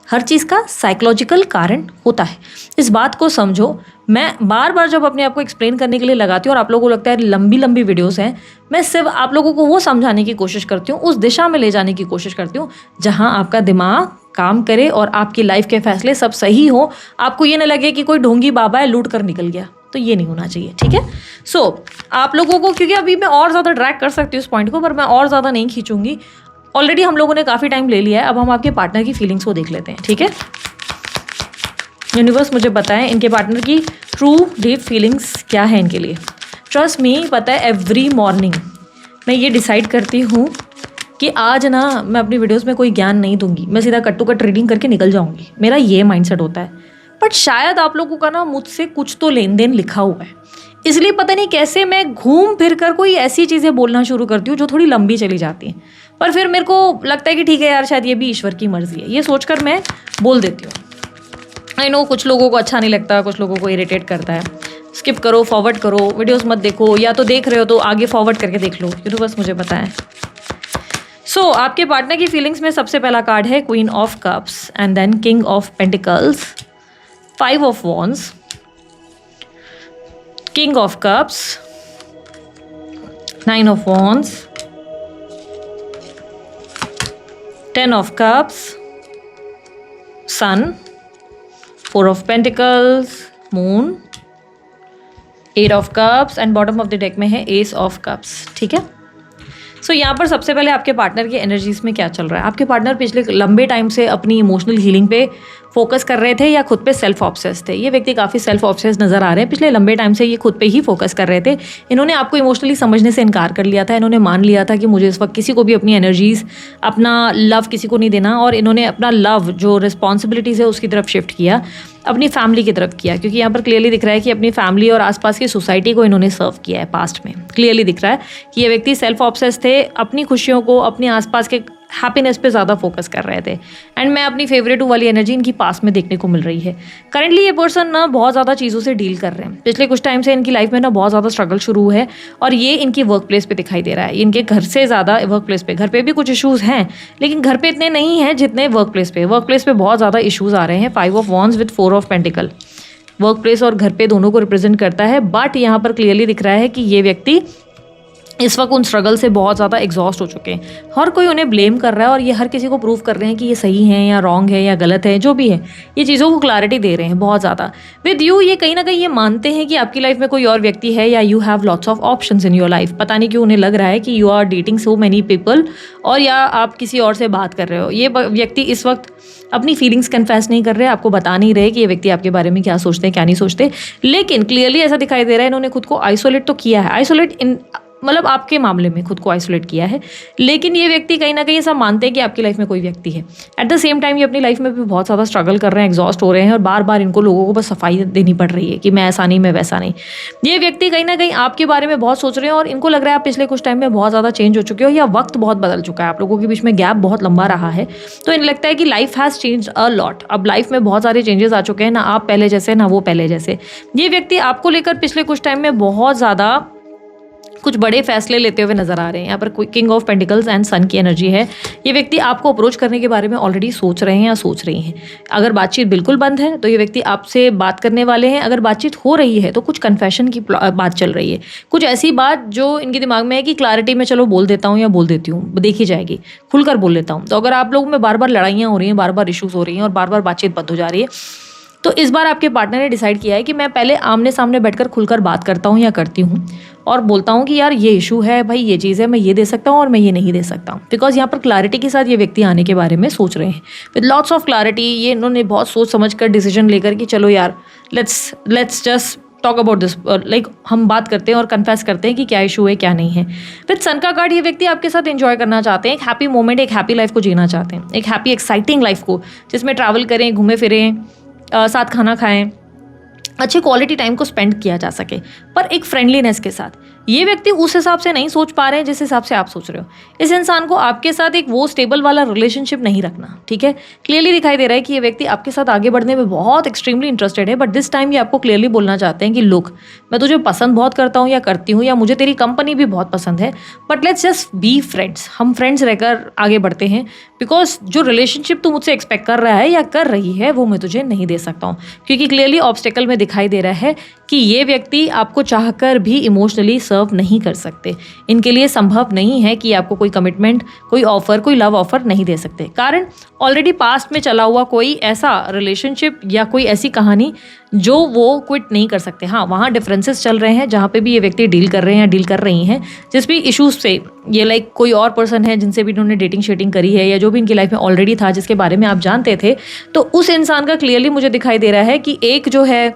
हर चीज़ का साइकोलॉजिकल कारण होता है, इस बात को समझो। मैं बार बार जब अपने आप को एक्सप्लेन करने के लिए लगाती हूँ और आप लोगों को लगता है लंबी लंबी वीडियोस हैं, मैं सिर्फ आप लोगों को वो समझाने की कोशिश करती हूँ, उस दिशा में ले जाने की कोशिश करती हूँ जहाँ आपका दिमाग काम करे और आपकी लाइफ के फैसले सब सही हो। आपको ये ना लगे कि कोई ढोंगी बाबा है लूट कर निकल गया, तो ये नहीं होना चाहिए, ठीक है। सो आप लोगों को, क्योंकि अभी मैं और ज़्यादा ड्रैग कर सकती हूँ इस पॉइंट को, पर मैं और ज़्यादा नहीं खींचूंगी। ऑलरेडी हम लोगों ने काफ़ी टाइम ले लिया है, अब हम आपके पार्टनर की फीलिंग्स को देख लेते हैं, ठीक है। यूनिवर्स मुझे बताएं इनके पार्टनर की ट्रू डीप फीलिंग्स क्या है इनके लिए। ट्रस्ट मी, पता है एवरी मॉर्निंग मैं ये डिसाइड करती हूँ कि आज ना मैं अपनी वीडियोस में कोई ज्ञान नहीं दूंगी, मैं सीधा कट टू कट रीडिंग करके निकल जाऊंगी, मेरा ये माइंडसेट होता है। बट शायद आप लोगों का ना मुझसे कुछ तो लेन देन लिखा हुआ है, इसलिए पता नहीं कैसे मैं घूम फिर कर कोई ऐसी चीज़ें बोलना शुरू करती हूँ जो थोड़ी लंबी चली जाती हैं, पर फिर मेरे को लगता है कि ठीक है यार शायद ये भी ईश्वर की मर्जी है, ये सोचकर मैं बोल देती हूँ। आई नो कुछ लोगों को अच्छा नहीं लगता, कुछ लोगों को इरिटेट करता है, स्किप करो, फॉरवर्ड करो, वीडियोस मत देखो, या तो देख रहे हो तो आगे फॉरवर्ड करके देख लो, यूनिवर्स मुझे पता है। सो आपके पार्टनर की फीलिंग्स में सबसे पहला कार्ड है queen of cups and then king of pentacles, 5 of wands, king of cups, 9 of wands, 10 of cups, sun, 4 of pentacles, moon, 8 of cups and bottom of the deck में है S of cups, ठीक है। सो यहाँ पर सबसे पहले आपके partner की एनर्जीज में क्या चल रहा है। आपके पार्टनर पिछले लंबे टाइम से अपनी इमोशनल हीलिंग पे फोकस कर रहे थे या खुद पे सेल्फ ऑब्सेस थे। ये व्यक्ति काफ़ी सेल्फ ऑब्सेस नज़र आ रहे हैं। पिछले लंबे टाइम से ये खुद पे ही फोकस कर रहे थे। इन्होंने आपको इमोशनली समझने से इनकार कर लिया था। इन्होंने मान लिया था कि मुझे इस वक्त किसी को भी अपनी एनर्जीज, अपना लव किसी को नहीं देना, और इन्होंने अपना लव जो रिस्पॉन्सिबिलिटीज़ है उसकी तरफ शिफ्ट किया, अपनी फैमिली की तरफ किया। क्योंकि यहाँ पर क्लियरली दिख रहा है कि अपनी फैमिली और आसपास की सोसाइटी को इन्होंने सर्व किया है पास्ट में। क्लियरली दिख रहा है कि ये व्यक्ति सेल्फ ऑब्सेस थे, अपनी खुशियों को, अपने आसपास के हैप्पीनेस पे ज़्यादा फोकस कर रहे थे। एंड मैं अपनी फेवरेट वाली एनर्जी इनकी पास में देखने को मिल रही है। करंटली ये पर्सन ना बहुत ज़्यादा चीज़ों से डील कर रहे हैं। पिछले कुछ टाइम से इनकी लाइफ में ना बहुत ज़्यादा स्ट्रगल शुरू है, और ये इनकी वर्क प्लेस पे दिखाई दे रहा है। इनके घर से ज़्यादा वर्क प्लेस पे, घर पे भी कुछ इशूज़ हैं लेकिन घर पे इतने नहीं हैं जितने वर्क प्लेस पे। वर्क प्लेस पे बहुत ज़्यादा इशूज़ आ रहे हैं। 5 of wands with 4 of pentacle work place और घर पे दोनों को रिप्रेजेंट करता है। बट यहाँ पर क्लियरली दिख रहा है कि ये व्यक्ति इस वक्त उन स्ट्रगल से बहुत ज़्यादा एग्जॉस्ट हो चुके हैं। हर कोई उन्हें ब्लेम कर रहा है और ये हर किसी को प्रूव कर रहे हैं कि ये सही है या रॉन्ग है या गलत है, जो भी है ये चीज़ों को क्लैरिटी दे रहे हैं बहुत ज़्यादा। विद यू ये कहीं ना कहीं ये मानते हैं कि आपकी लाइफ में कोई और व्यक्ति है, या you have lots of options in your life. पता नहीं क्यों उन्हें लग रहा है कि you are dating so many people, और या आप किसी और से बात कर रहे हो। ये व्यक्ति इस वक्त अपनी फीलिंग्स कन्फेस नहीं कर रहे, आपको बता नहीं रहे कि ये व्यक्ति आपके बारे में क्या सोचते हैं क्या नहीं सोचते। लेकिन क्लियरली ऐसा दिखाई दे रहा है इन्होंने खुद को आइसोलेट तो किया है। आइसोलेट इन मतलब आपके मामले में खुद को आइसोलेट किया है, लेकिन ये व्यक्ति कहीं ना कहीं ऐसा मानते हैं कि आपकी लाइफ में कोई व्यक्ति है। एट द सेम टाइम ये अपनी लाइफ में भी बहुत ज़्यादा स्ट्रगल कर रहे हैं, एग्जॉस्ट हो रहे हैं, और बार बार इनको लोगों को बस सफाई देनी पड़ रही है कि मैं ऐसा नहीं, मैं वैसा नहीं। ये व्यक्ति कहीं ना कहीं आपके बारे में बहुत सोच रहे हैं, और इनको लग रहा है आप पिछले कुछ टाइम में बहुत ज़्यादा चेंज हो चुके हो, या वक्त बहुत बदल चुका है, आप लोगों के बीच में गैप बहुत लंबा रहा है। तो इन्हें लगता है कि life has change a lot. अब लाइफ में बहुत सारे चेंजेस आ चुके हैं, ना आप पहले जैसे ना वो पहले जैसे। ये व्यक्ति आपको लेकर पिछले कुछ टाइम में बहुत ज़्यादा कुछ बड़े फैसले लेते हुए नजर आ रहे हैं। यहाँ पर किंग ऑफ पेंटिकल्स एंड सन की एनर्जी है। ये व्यक्ति आपको अप्रोच करने के बारे में ऑलरेडी सोच रहे हैं या सोच रही हैं। अगर बातचीत बिल्कुल बंद है तो ये व्यक्ति आपसे बात करने वाले हैं। अगर बातचीत हो रही है तो कुछ कन्फेशन की बात चल रही है, कुछ ऐसी बात जो इनके दिमाग में है कि क्लैरिटी में चलो बोल देता हूँ या बोल देती हूँ, देखी जाएगी, खुलकर बोल लेता हूँ। तो अगर आप लोगों में बार बार लड़ाइयाँ हो रही हैं, बार बार इशूज़ हो रही हैं और बार बार बातचीत बंद हो जा रही है, तो इस बार आपके पार्टनर ने डिसाइड किया है कि मैं पहले आमने सामने बैठकर खुलकर बात करता हूँ या करती हूँ, और बोलता हूँ कि यार ये इशू है भाई, ये चीज़ है, मैं ये दे सकता हूँ और मैं ये नहीं दे सकता हूँ। बिकॉज यहाँ पर क्लैरिटी के साथ ये व्यक्ति आने के बारे में सोच रहे हैं विद लॉट्स ऑफ क्लैरिटी। ये इन्होंने बहुत सोच समझ कर डिसीजन लेकर कि चलो यार let's just talk about this, like हम बात करते हैं और कन्फेस करते हैं कि क्या इशू है क्या नहीं है। विद सन का कार्ड ये व्यक्ति आपके साथ एंजॉय करना चाहते हैं, एक हैप्पी मोमेंट, एक हैप्पी लाइफ को जीना चाहते हैं, एक हैप्पी एक्साइटिंग लाइफ को जिसमें ट्रैवल करें, घूमे फिरें, साथ खाना खाएं, अच्छे क्वालिटी टाइम को स्पेंड किया जा सके, पर एक फ्रेंडलीनेस के साथ। ये व्यक्ति उस हिसाब से नहीं सोच पा रहे हैं जिस हिसाब से आप सोच रहे हो। इस इंसान को आपके साथ एक वो स्टेबल वाला रिलेशनशिप नहीं रखना, ठीक है। क्लियरली दिखाई दे रहा है कि ये व्यक्ति आपके साथ आगे बढ़ने में बहुत एक्सट्रीमली इंटरेस्टेड है, बट दिस टाइम ये आपको क्लियरली बोलना चाहते हैं कि लुक, मैं तुझे पसंद बहुत करता हूँ या करती हूँ, या मुझे तेरी कंपनी भी बहुत पसंद है, but let's just be friends, हम फ्रेंड्स रहकर आगे बढ़ते हैं। बिकॉज जो रिलेशनशिप तू मुझसे एक्सपेक्ट कर रहा है या कर रही है वो मैं तुझे नहीं दे सकता हूँ, क्योंकि क्लियरली ऑब्स्टेकल में दिखाई दे रहा है कि ये व्यक्ति आपको चाहकर भी इमोशनली सर्व नहीं कर सकते। इनके लिए संभव नहीं है कि आपको कोई कमिटमेंट, कोई ऑफर, कोई लव ऑफर नहीं दे सकते। कारण ऑलरेडी पास्ट में चला हुआ कोई ऐसा रिलेशनशिप या कोई ऐसी कहानी जो वो क्विट नहीं कर सकते। हाँ, वहाँ डिफरेंसेस चल रहे हैं जहाँ पे भी ये व्यक्ति डील कर रहे हैं या डील कर रही हैं, जिस भी इशूज़ से ये लाइक कोई और पर्सन है जिनसे भी इन्होंने डेटिंग शेटिंग करी है, या जो भी इनकी लाइफ में ऑलरेडी था जिसके बारे में आप जानते थे, तो उस इंसान का क्लियरली मुझे दिखाई दे रहा है कि एक जो है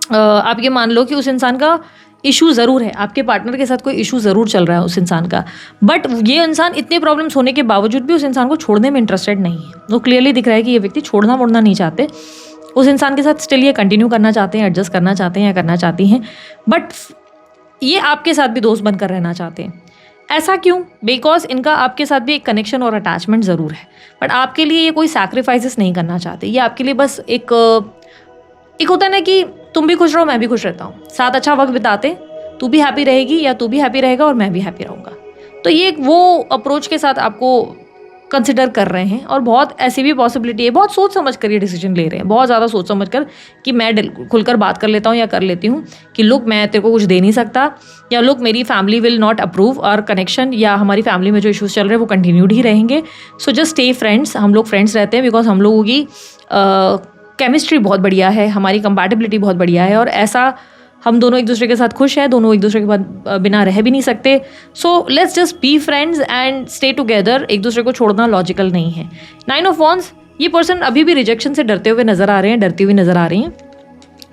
आप ये मान लो कि उस इंसान का इशू ज़रूर है, आपके पार्टनर के साथ कोई इशू ज़रूर चल रहा है उस इंसान का, बट ये इंसान इतने प्रॉब्लम्स होने के बावजूद भी उस इंसान को छोड़ने में इंटरेस्टेड नहीं है। वो क्लियरली दिख रहा है कि ये व्यक्ति छोड़ना मोड़ना नहीं चाहते, उस इंसान के साथ स्टिल ये कंटिन्यू करना चाहते हैं, एडजस्ट करना चाहते हैं या करना चाहती हैं, बट ये आपके साथ भी दोस्त बनकर रहना चाहते हैं। ऐसा क्यों? बिकॉज इनका आपके साथ भी एक कनेक्शन और अटैचमेंट ज़रूर है, बट आपके लिए ये कोई सैक्रिफाइसेस नहीं करना चाहते। ये आपके लिए बस एक होता है ना कि तुम भी खुश रहो मैं भी खुश रहता हूँ, साथ अच्छा वक्त बिताते, तू भी हैप्पी रहेगी या तू भी हैप्पी रहेगा और मैं भी हैप्पी रहूँगा। तो ये एक वो अप्रोच के साथ आपको कंसिडर कर रहे हैं, और बहुत ऐसी भी पॉसिबिलिटी है, बहुत सोच समझ कर ये डिसीजन ले रहे हैं, बहुत ज़्यादा सोच समझ कर कि मैं खुलकर बात कर लेता हूँ या कर लेती हूँ कि लुक मैं तेरे को कुछ दे नहीं सकता, या लुक मेरी फैमिली विल नॉट अप्रूव और कनेक्शन, या हमारी फैमिली में जो इशूज़ चल रहे हैं वो कंटिन्यूड ही रहेंगे। सो जस्ट स्टे फ्रेंड्स, हम लोग फ्रेंड्स रहते हैं बिकॉज हम लोगों की केमिस्ट्री बहुत बढ़िया है, हमारी कंपैटिबिलिटी बहुत बढ़िया है, और ऐसा हम दोनों एक दूसरे के साथ खुश हैं, दोनों एक दूसरे के बाद बिना रह भी नहीं सकते। So let's just be friends and stay together. एक दूसरे को छोड़ना लॉजिकल नहीं है। 9 ऑफ वॉन्ड्स ये पर्सन अभी भी रिजेक्शन से डरते हुए नजर आ रहे हैं, डरती हुई नजर आ रही हैं।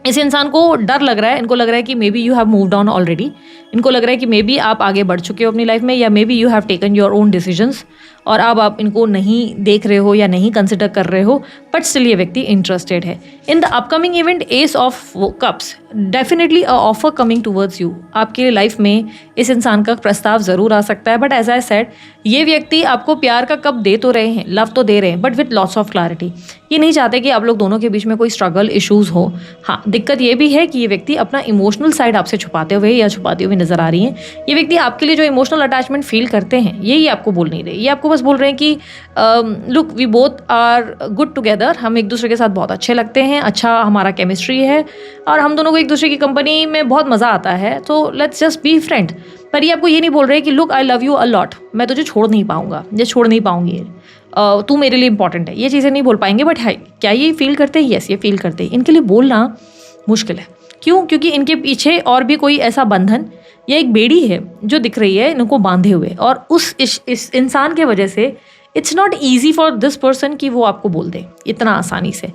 इस इंसान को डर लग रहा है, इनको लग रहा है कि maybe you have moved on already, इनको लग रहा है कि मे बी आप आगे बढ़ चुके हो अपनी लाइफ में, या may be you have taken your own decisions और अब आप इनको नहीं देख रहे हो या नहीं कंसिडर कर रहे हो, बट स्टिल ये व्यक्ति इंटरेस्टेड है। In the upcoming event S of cups, definitely a offer coming towards you, आपके लाइफ में इस इंसान का प्रस्ताव ज़रूर आ सकता है, बट एज आई सेड ये व्यक्ति आपको प्यार का कप दे तो रहे हैं, लव तो दे रहे हैं, but with lots of clarity. ये नहीं चाहते कि आप लोग दोनों के बीच में कोई स्ट्रगल इशूज़ हो। हाँ, दिक्कत ये भी है कि ये व्यक्ति अपना इमोशनल साइड आपसे छुपाते हुए या छुपाती हुई नजर आ रही हैं। ये व्यक्ति आपके लिए जो इमोशनल अटैचमेंट फील करते हैं यही आपको बोल नहीं रहे, ये आपको बस बोल रहे हैं कि look we both are good together, हम एक दूसरे के साथ बहुत अच्छे लगते हैं, अच्छा हमारा केमिस्ट्री है और हम दोनों को एक दूसरे की कंपनी में बहुत मज़ा आता है, तो लेट्स जस्ट बी फ्रेंड। पर ये आपको ये नहीं बोल रहे कि look I love you a lot, मैं तुझे छोड़ नहीं पाऊंगा या छोड़ नहीं पाऊंगी, तू मेरे लिए इंपॉर्टेंट है, ये चीज़ें नहीं बोल पाएंगे। बट है क्या ये फील करते हैं? यस, ये फील करते हैं। इनके लिए बोलना मुश्किल है। क्यों? क्योंकि इनके पीछे और भी कोई ऐसा बंधन या एक बेड़ी है जो दिख रही है इनको बांधे हुए, और इस इंसान के वजह से it's not easy for this person कि वो आपको बोल दे इतना आसानी से।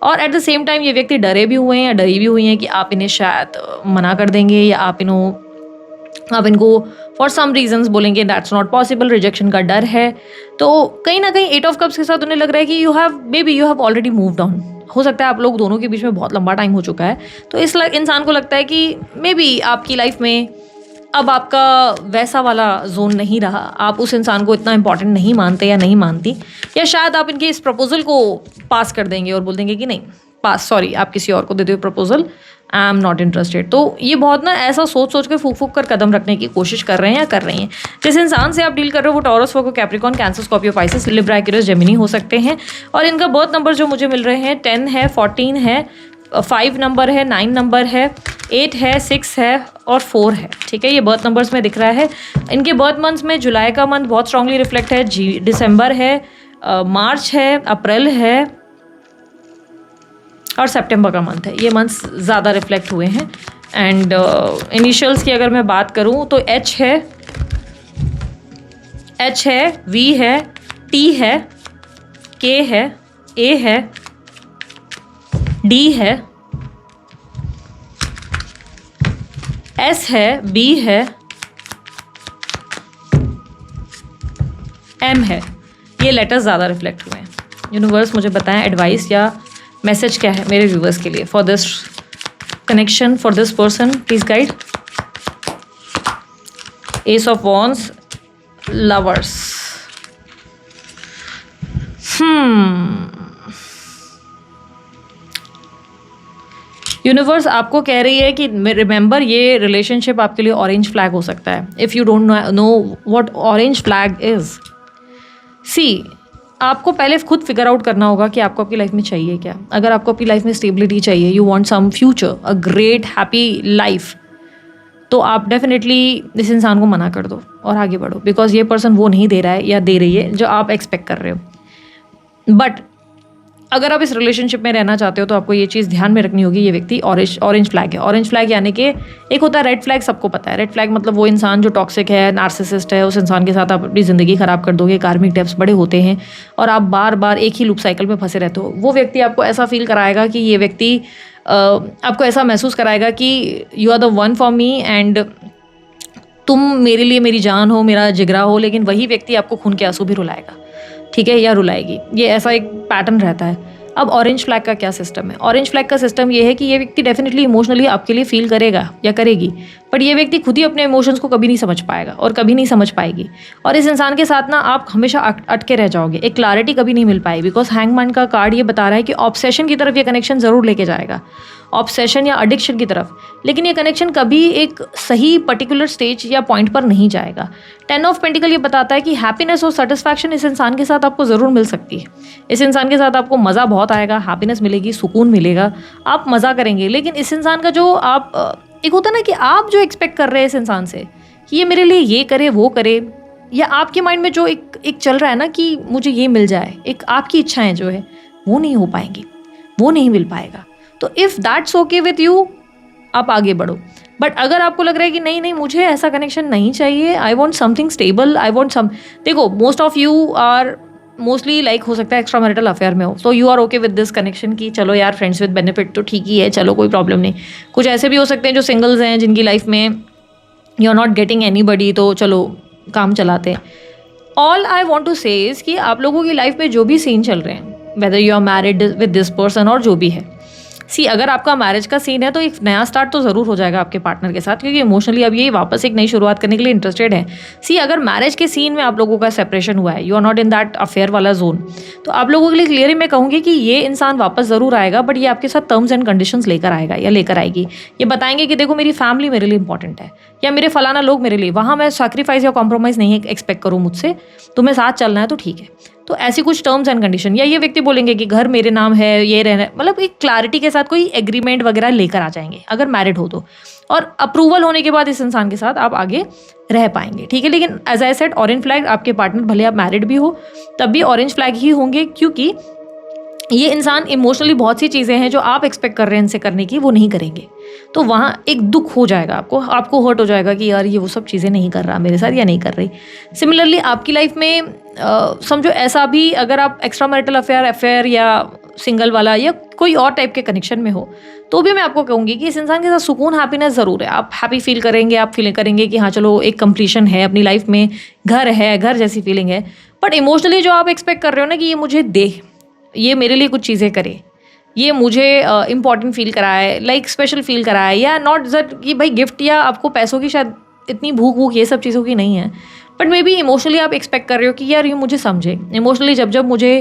और एट द सेम टाइम ये व्यक्ति डरे भी हुए हैं या डरी भी हुई हैं कि आप इन्हें शायद मना कर देंगे या आप इनको फॉर सम रीजंस बोलेंगे दैट्स नॉट पॉसिबल, रिजेक्शन का डर है। तो कहीं ना कहीं 8 ऑफ कप्स के साथ उन्हें लग रहा है कि you have already moved on. हो सकता है आप लोग दोनों के बीच में बहुत लंबा टाइम हो चुका है, तो इस इंसान को लगता है कि मे बी आपकी लाइफ में अब आपका वैसा वाला जोन नहीं रहा, आप उस इंसान को इतना इंपॉर्टेंट नहीं मानते या नहीं मानती, या शायद आप इनके इस प्रपोजल को पास कर देंगे और बोल देंगे कि नहीं पास, सॉरी आप किसी और को दे दो proposal, I am not interested. तो ये बहुत ना ऐसा सोच कर फूक कर कदम रखने की कोशिश कर रहे हैं या कर रही हैं। जिस इंसान से आप डील कर रहे हो वो Taurus, Virgo, Capricorn, Cancer, Scorpio, Pisces, Libra, Aquarius, Gemini हो सकते हैं। और इनका बर्थ नंबर जो मुझे मिल रहे हैं 10 है, 14 है, 5 नंबर है, 9 नंबर है, 8 है, 6 है और 4 है। ठीक है, ये बर्थ नंबर्स में दिख रहा है। इनके बर्थ मंथ्स में जुलाई का मंथ बहुत स्ट्रांगली रिफ्लेक्ट है, दिसंबर है, मार्च है, अप्रैल है और सितंबर का मंथ है। ये मंथ्स ज़्यादा रिफ्लेक्ट हुए हैं। एंड इनिशियल्स की अगर मैं बात करूँ तो एच है, वी है, टी है, के है, ए है, डी है, एस है, बी है, एम है। ये लेटर्स ज़्यादा रिफ्लेक्ट हुए हैं। यूनिवर्स मुझे बताएं एडवाइस या मैसेज क्या है मेरे व्यूवर्स के लिए for this connection, for this person, please guide. S of wands, lovers. Universe आपको कह रही है कि रिमेंबर ये रिलेशनशिप आपके लिए ऑरेंज फ्लैग हो सकता है। If you don't know what orange flag is, see आपको पहले खुद फिगर आउट करना होगा कि आपको आपकी लाइफ में चाहिए क्या। अगर आपको अपनी लाइफ में स्टेबिलिटी चाहिए, you want some future, a great happy life, तो आप डेफिनेटली इस इंसान को मना कर दो और आगे बढ़ो, बिकॉज ये पर्सन वो नहीं दे रहा है या दे रही है जो आप एक्सपेक्ट कर रहे हो। बट अगर आप इस रिलेशनशिप में रहना चाहते हो तो आपको ये चीज़ ध्यान में रखनी होगी, ये व्यक्ति ऑरेंज फ्लैग है। ऑरेंज फ्लैग यानी कि एक होता है रेड फ्लैग, सबको पता है। रेड फ्लैग मतलब वो इंसान जो टॉक्सिक है, नार्सिसिस्ट है, उस इंसान के साथ आप अपनी ज़िंदगी ख़राब कर दोगे, कार्मिक डेब्ट्स बड़े होते हैं और आप बार बार एक ही लूप साइकिल में फंसे रहते हो। वो व्यक्ति आपको ऐसा फील कराएगा कि ये व्यक्ति आपको ऐसा महसूस कराएगा कि you are the one for me and तुम मेरे लिए मेरी जान हो, मेरा जिगरा हो, लेकिन वही व्यक्ति आपको खून के आंसू भी रुलाएगा, ठीक है, या रुलाएगी। ये ऐसा एक पैटर्न रहता है। अब ऑरेंज फ्लैग का क्या सिस्टम है? ऑरेंज फ्लैग का सिस्टम ये है कि ये व्यक्ति डेफिनेटली इमोशनली आपके लिए फील करेगा या करेगी, बट ये व्यक्ति खुद ही अपने इमोशंस को कभी नहीं समझ पाएगा और कभी नहीं समझ पाएगी। और इस इंसान के साथ ना आप हमेशा अटके रह जाओगे, एक क्लैरिटी कभी नहीं मिल पाएगी। बिकॉज हैंगमैन का कार्ड ये बता रहा है कि ऑब्सेशन की तरफ ये कनेक्शन ज़रूर लेके जाएगा, ऑब्सेशन या एडिक्शन की तरफ, लेकिन ये कनेक्शन कभी एक सही पर्टिकुलर स्टेज या पॉइंट पर नहीं जाएगा। 10 ऑफ पेंटिकल ये बताता है कि हैप्पीनेस और सेटिस्फैक्शन इस इंसान के साथ आपको ज़रूर मिल सकती है। इस इंसान के साथ आपको मज़ा बहुत आएगा, हैप्पीनेस मिलेगी, सुकून मिलेगा, आप मज़ा करेंगे। लेकिन इस इंसान का जो आप एक होता है ना कि आप जो एक्सपेक्ट कर रहे हैं इस इंसान से कि ये मेरे लिए ये करे वो करे, या आपके माइंड में जो एक चल रहा है ना कि मुझे ये मिल जाए, एक आपकी इच्छाएं जो है वो नहीं हो पाएंगी, वो नहीं मिल पाएगा। तो if that's okay with you, आप आगे बढ़ो। बट अगर आपको लग रहा है कि नहीं नहीं मुझे ऐसा कनेक्शन नहीं चाहिए, I want something stable, I want some, देखो most of you are mostly like हो सकता है एक्स्ट्रा मैरिटल अफेयर में हो, तो you are okay with this connection कि चलो यार फ्रेंड्स विद बेनिफिट तो ठीक ही है, चलो कोई प्रॉब्लम नहीं। कुछ ऐसे भी हो सकते हैं जो सिंगल्स हैं जिनकी लाइफ में you are not getting anybody, तो चलो काम चलाते हैं। All I want to say is कि आप लोगों की लाइफ में जो भी सीन चल रहे हैं, whether you are married with this person और जो भी है, सी अगर आपका मैरिज का सीन है तो एक नया स्टार्ट तो ज़रूर हो जाएगा आपके पार्टनर के साथ, क्योंकि इमोशनली अब ये वापस एक नई शुरुआत करने के लिए इंटरेस्टेड है। सी अगर मैरिज के सीन में आप लोगों का सेपरेशन हुआ है, you are not in that affair वाला जोन, तो आप लोगों के लिए क्लियरली मैं कहूँगी कि ये इंसान वापस ज़रूर आएगा, बट ये आपके साथ टर्म्स एंड कंडीशंस लेकर आएगा या लेकर आएगी। ये बताएंगे कि देखो मेरी फैमिली मेरे लिए इंपॉर्टेंट है, या मेरे फलाना लोग मेरे लिए, वहाँ मैं सैक्रिफाइस या कॉम्प्रोमाइज़ नहीं एक्सपेक्ट करूँ मुझसे, तुम्हें साथ चलना है तो ठीक है। तो ऐसी कुछ टर्म्स एंड कंडीशन, या ये व्यक्ति बोलेंगे कि घर मेरे नाम है, ये रहना, मतलब एक क्लैरिटी के साथ कोई एग्रीमेंट वगैरह लेकर आ जाएंगे अगर मैरिड हो तो, और अप्रूवल होने के बाद इस इंसान के साथ आप आगे रह पाएंगे, ठीक है। लेकिन as I said, orange flag आपके पार्टनर, भले आप मैरिड भी हो तब भी ऑरेंज फ्लैग ही होंगे, क्योंकि ये इंसान इमोशनली बहुत सी चीज़ें हैं जो आप एक्सपेक्ट कर रहे हैं इनसे करने की, वो नहीं करेंगे। तो वहाँ एक दुख हो जाएगा, आपको हर्ट हो जाएगा कि यार ये वो सब चीज़ें नहीं कर रहा मेरे साथ या नहीं कर रही। सिमिलरली आपकी लाइफ में समझो ऐसा भी, अगर आप एक्स्ट्रा मैरिटल अफेयर या सिंगल वाला या कोई और टाइप के कनेक्शन में हो, तो भी मैं आपको कहूँगी कि इस इंसान के साथ सुकून, हैप्पीनेस ज़रूर है। आप हैप्पी फील करेंगे, आप फील करेंगे कि हाँ चलो एक कंप्लीशन है अपनी लाइफ में, घर है, घर जैसी फीलिंग है। बट इमोशनली जो आप एक्सपेक्ट कर रहे हो ना कि ये मुझे दे, ये मेरे लिए कुछ चीज़ें करे, ये मुझे इम्पॉर्टेंट फील कराए, लाइक स्पेशल फील कराए, या नॉट दैट कि भाई गिफ्ट या आपको पैसों की शायद इतनी भूख ये सब चीज़ों की नहीं है, बट मे बी इमोशनली आप एक्सपेक्ट कर रहे हो कि यार ये मुझे समझे। इमोशनली जब मुझे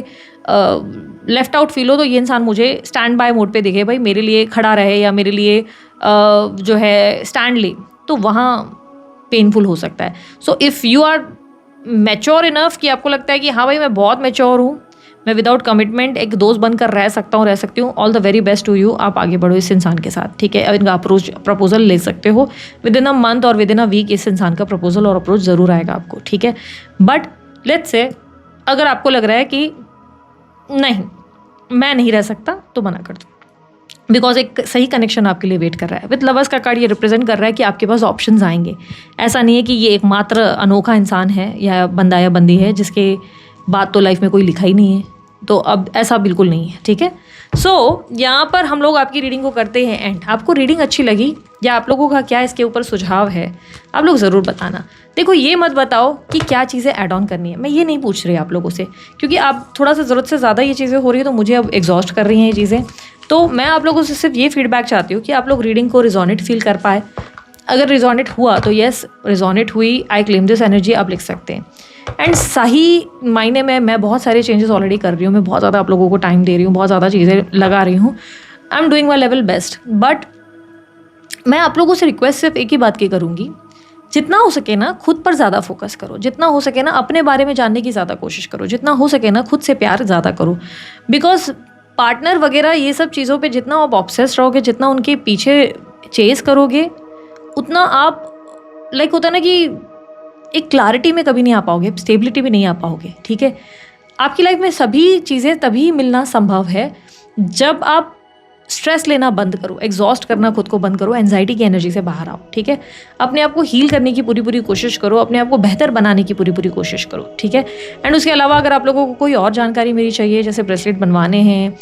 लेफ्ट आउट फील हो तो ये इंसान मुझे स्टैंड बाय मोड पे दिखे, भाई मेरे लिए खड़ा रहे या मेरे लिए जो है स्टैंड ले, तो वहाँ पेनफुल हो सकता है। So if you are mature enough कि आपको लगता है कि हाँ भाई मैं बहुत मैच्योर हूँ, मैं विदाउट कमिटमेंट एक दोस्त बनकर रह सकता हूँ, रह सकती हूँ, all the very best to you. आप आगे बढ़ो इस इंसान के साथ, ठीक है। इनका प्रपोजल ले सकते हो विद इन अ मंथ और विद इन अ वीक, इस इंसान का प्रपोजल और अप्रोच ज़रूर आएगा आपको, ठीक है। बट लेट्स से अगर आपको लग रहा है कि नहीं मैं नहीं रह सकता, तो मना कर दो, बिकॉज एक सही कनेक्शन आपके लिए वेट कर रहा है। विद लवर्स का कार्ड ये रिप्रेजेंट कर रहा है कि आपके पास ऑप्शंस आएंगे। ऐसा नहीं है कि ये एकमात्र अनोखा इंसान है या बंदा या बंदी है जिसके बात तो लाइफ में कोई लिखा ही नहीं है, तो अब ऐसा बिल्कुल नहीं है, ठीक है। सो यहाँ पर हम लोग आपकी रीडिंग को करते हैं एंड। आपको रीडिंग अच्छी लगी या आप लोगों का क्या इसके ऊपर सुझाव है, आप लोग ज़रूर बताना। देखो ये मत बताओ कि क्या चीज़ें ऐड ऑन करनी है, मैं ये नहीं पूछ रही आप लोगों से, क्योंकि आप थोड़ा सा ज़रूरत से ज़्यादा ये चीज़ें हो रही है तो मुझे अब एग्जॉस्ट कर रही हैं ये चीज़ें। तो मैं आप लोगों से सिर्फ ये फीडबैक चाहती हूँ कि आप लोग रीडिंग को रिजोनेट फील कर पाए। अगर रिजोनेट हुआ तो येस रिजोनेट हुई, आई क्लेम दिस एनर्जी, आप लिख सकते हैं। एंड सही मायने में मैं बहुत सारे चेंजेस ऑलरेडी कर रही हूँ, मैं बहुत ज़्यादा आप लोगों को टाइम दे रही हूँ, बहुत ज़्यादा चीज़ें लगा रही हूँ, I am doing my level best. But मैं आप लोगों से रिक्वेस्ट सिर्फ एक ही बात की करूँगी, जितना हो सके ना खुद पर ज़्यादा फोकस करो, जितना हो सके ना अपने बारे में जानने की ज़्यादा कोशिश करो, जितना हो सके ना खुद से प्यार ज़्यादा करो। बिकॉज पार्टनर वगैरह ये सब चीज़ों पे जितना आप ऑब्सेस्ड रहोगे, जितना उनके पीछे चेस करोगे, उतना आप लाइक होता है ना कि एक क्लैरिटी में कभी नहीं आ पाओगे, स्टेबिलिटी में नहीं आ पाओगे, ठीक है। आपकी लाइफ में सभी चीज़ें तभी मिलना संभव है जब आप स्ट्रेस लेना बंद करो, एग्जॉस्ट करना खुद को बंद करो, एंजाइटी की एनर्जी से बाहर आओ, ठीक है। अपने आप को हील करने की पूरी कोशिश करो, अपने आप को बेहतर बनाने की पूरी कोशिश करो, ठीक है। एंड उसके अलावा अगर आप लोगों को कोई और जानकारी मेरी चाहिए, जैसे ब्रेसलेट बनवाने हैं,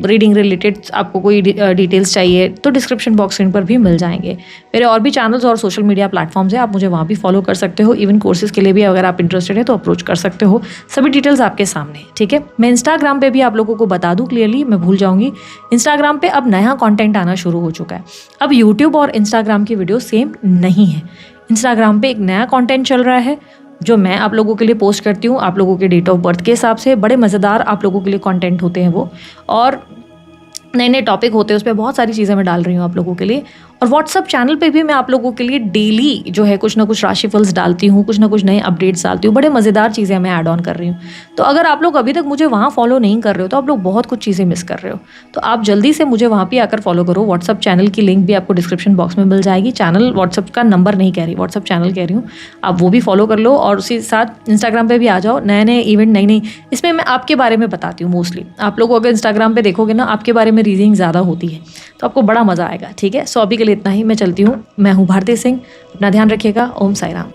रीडिंग रिलेटेड आपको कोई डिटेल्स चाहिए, तो डिस्क्रिप्शन बॉक्स पर भी मिल जाएंगे। मेरे और भी चैनल्स और सोशल मीडिया प्लेटफॉर्म्स हैं, आप मुझे वहाँ भी फॉलो कर सकते हो। इवन कोर्सेज के लिए भी अगर आप इंटरेस्टेड है तो अप्रोच कर सकते हो, सभी डिटेल्स आपके सामने, ठीक है। मैं इंस्टाग्राम पे भी आप लोगों को बता दूँ क्लियरली, मैं भूल जाऊँगी, इंस्टाग्राम पे अब नया कंटेंट आना शुरू हो चुका है। अब यूट्यूब और इंस्टाग्राम की वीडियो सेम नहीं है, इंस्टाग्राम पे एक नया कंटेंट चल रहा है जो मैं आप लोगों के लिए पोस्ट करती हूँ, आप लोगों के डेट ऑफ बर्थ के हिसाब से। बड़े मज़ेदार आप लोगों के लिए कंटेंट होते हैं वो, और नए नए टॉपिक होते हैं उस पर, बहुत सारी चीज़ें मैं डाल रही हूँ आप लोगों के लिए। और व्हाट्सअप चैनल पे भी मैं आप लोगों के लिए डेली जो है कुछ ना कुछ राशिफल्स डालती हूँ, कुछ ना कुछ नए अपडेट्स डालती हूँ, बड़े मज़ेदार चीज़ें मैं ऐड ऑन कर रही हूँ। तो अगर आप लोग अभी तक मुझे वहाँ फॉलो नहीं कर रहे हो तो आप लोग बहुत कुछ चीज़ें मिस कर रहे हो, तो आप जल्दी से मुझे वहाँ पर आकर फॉलो करो। व्हाट्सअप चैनल की लिंक भी आपको डिस्क्रिप्शन बॉक्स में मिल जाएगी। चैनल व्हाट्सअप का नंबर नहीं कह रही, व्हाट्सअप चैनल कह रही हूँ, आप वो भी फॉलो कर लो। और उसी साथ इंस्टाग्राम पर भी आ जाओ, नए नए इवेंट नई इसमें मैं आपके बारे में बताती हूँ मोस्टली। आप लोग अगर इंस्टाग्राम पर देखोगे ना, आपके बारे में रीडिंग ज़्यादा होती है, तो आपको बड़ा मज़ा आएगा, ठीक है। सो अभी के लिए इतना ही, मैं चलती हूँ। मैं हूँ भारती सिंह, अपना ध्यान रखिएगा। ओम साई राम।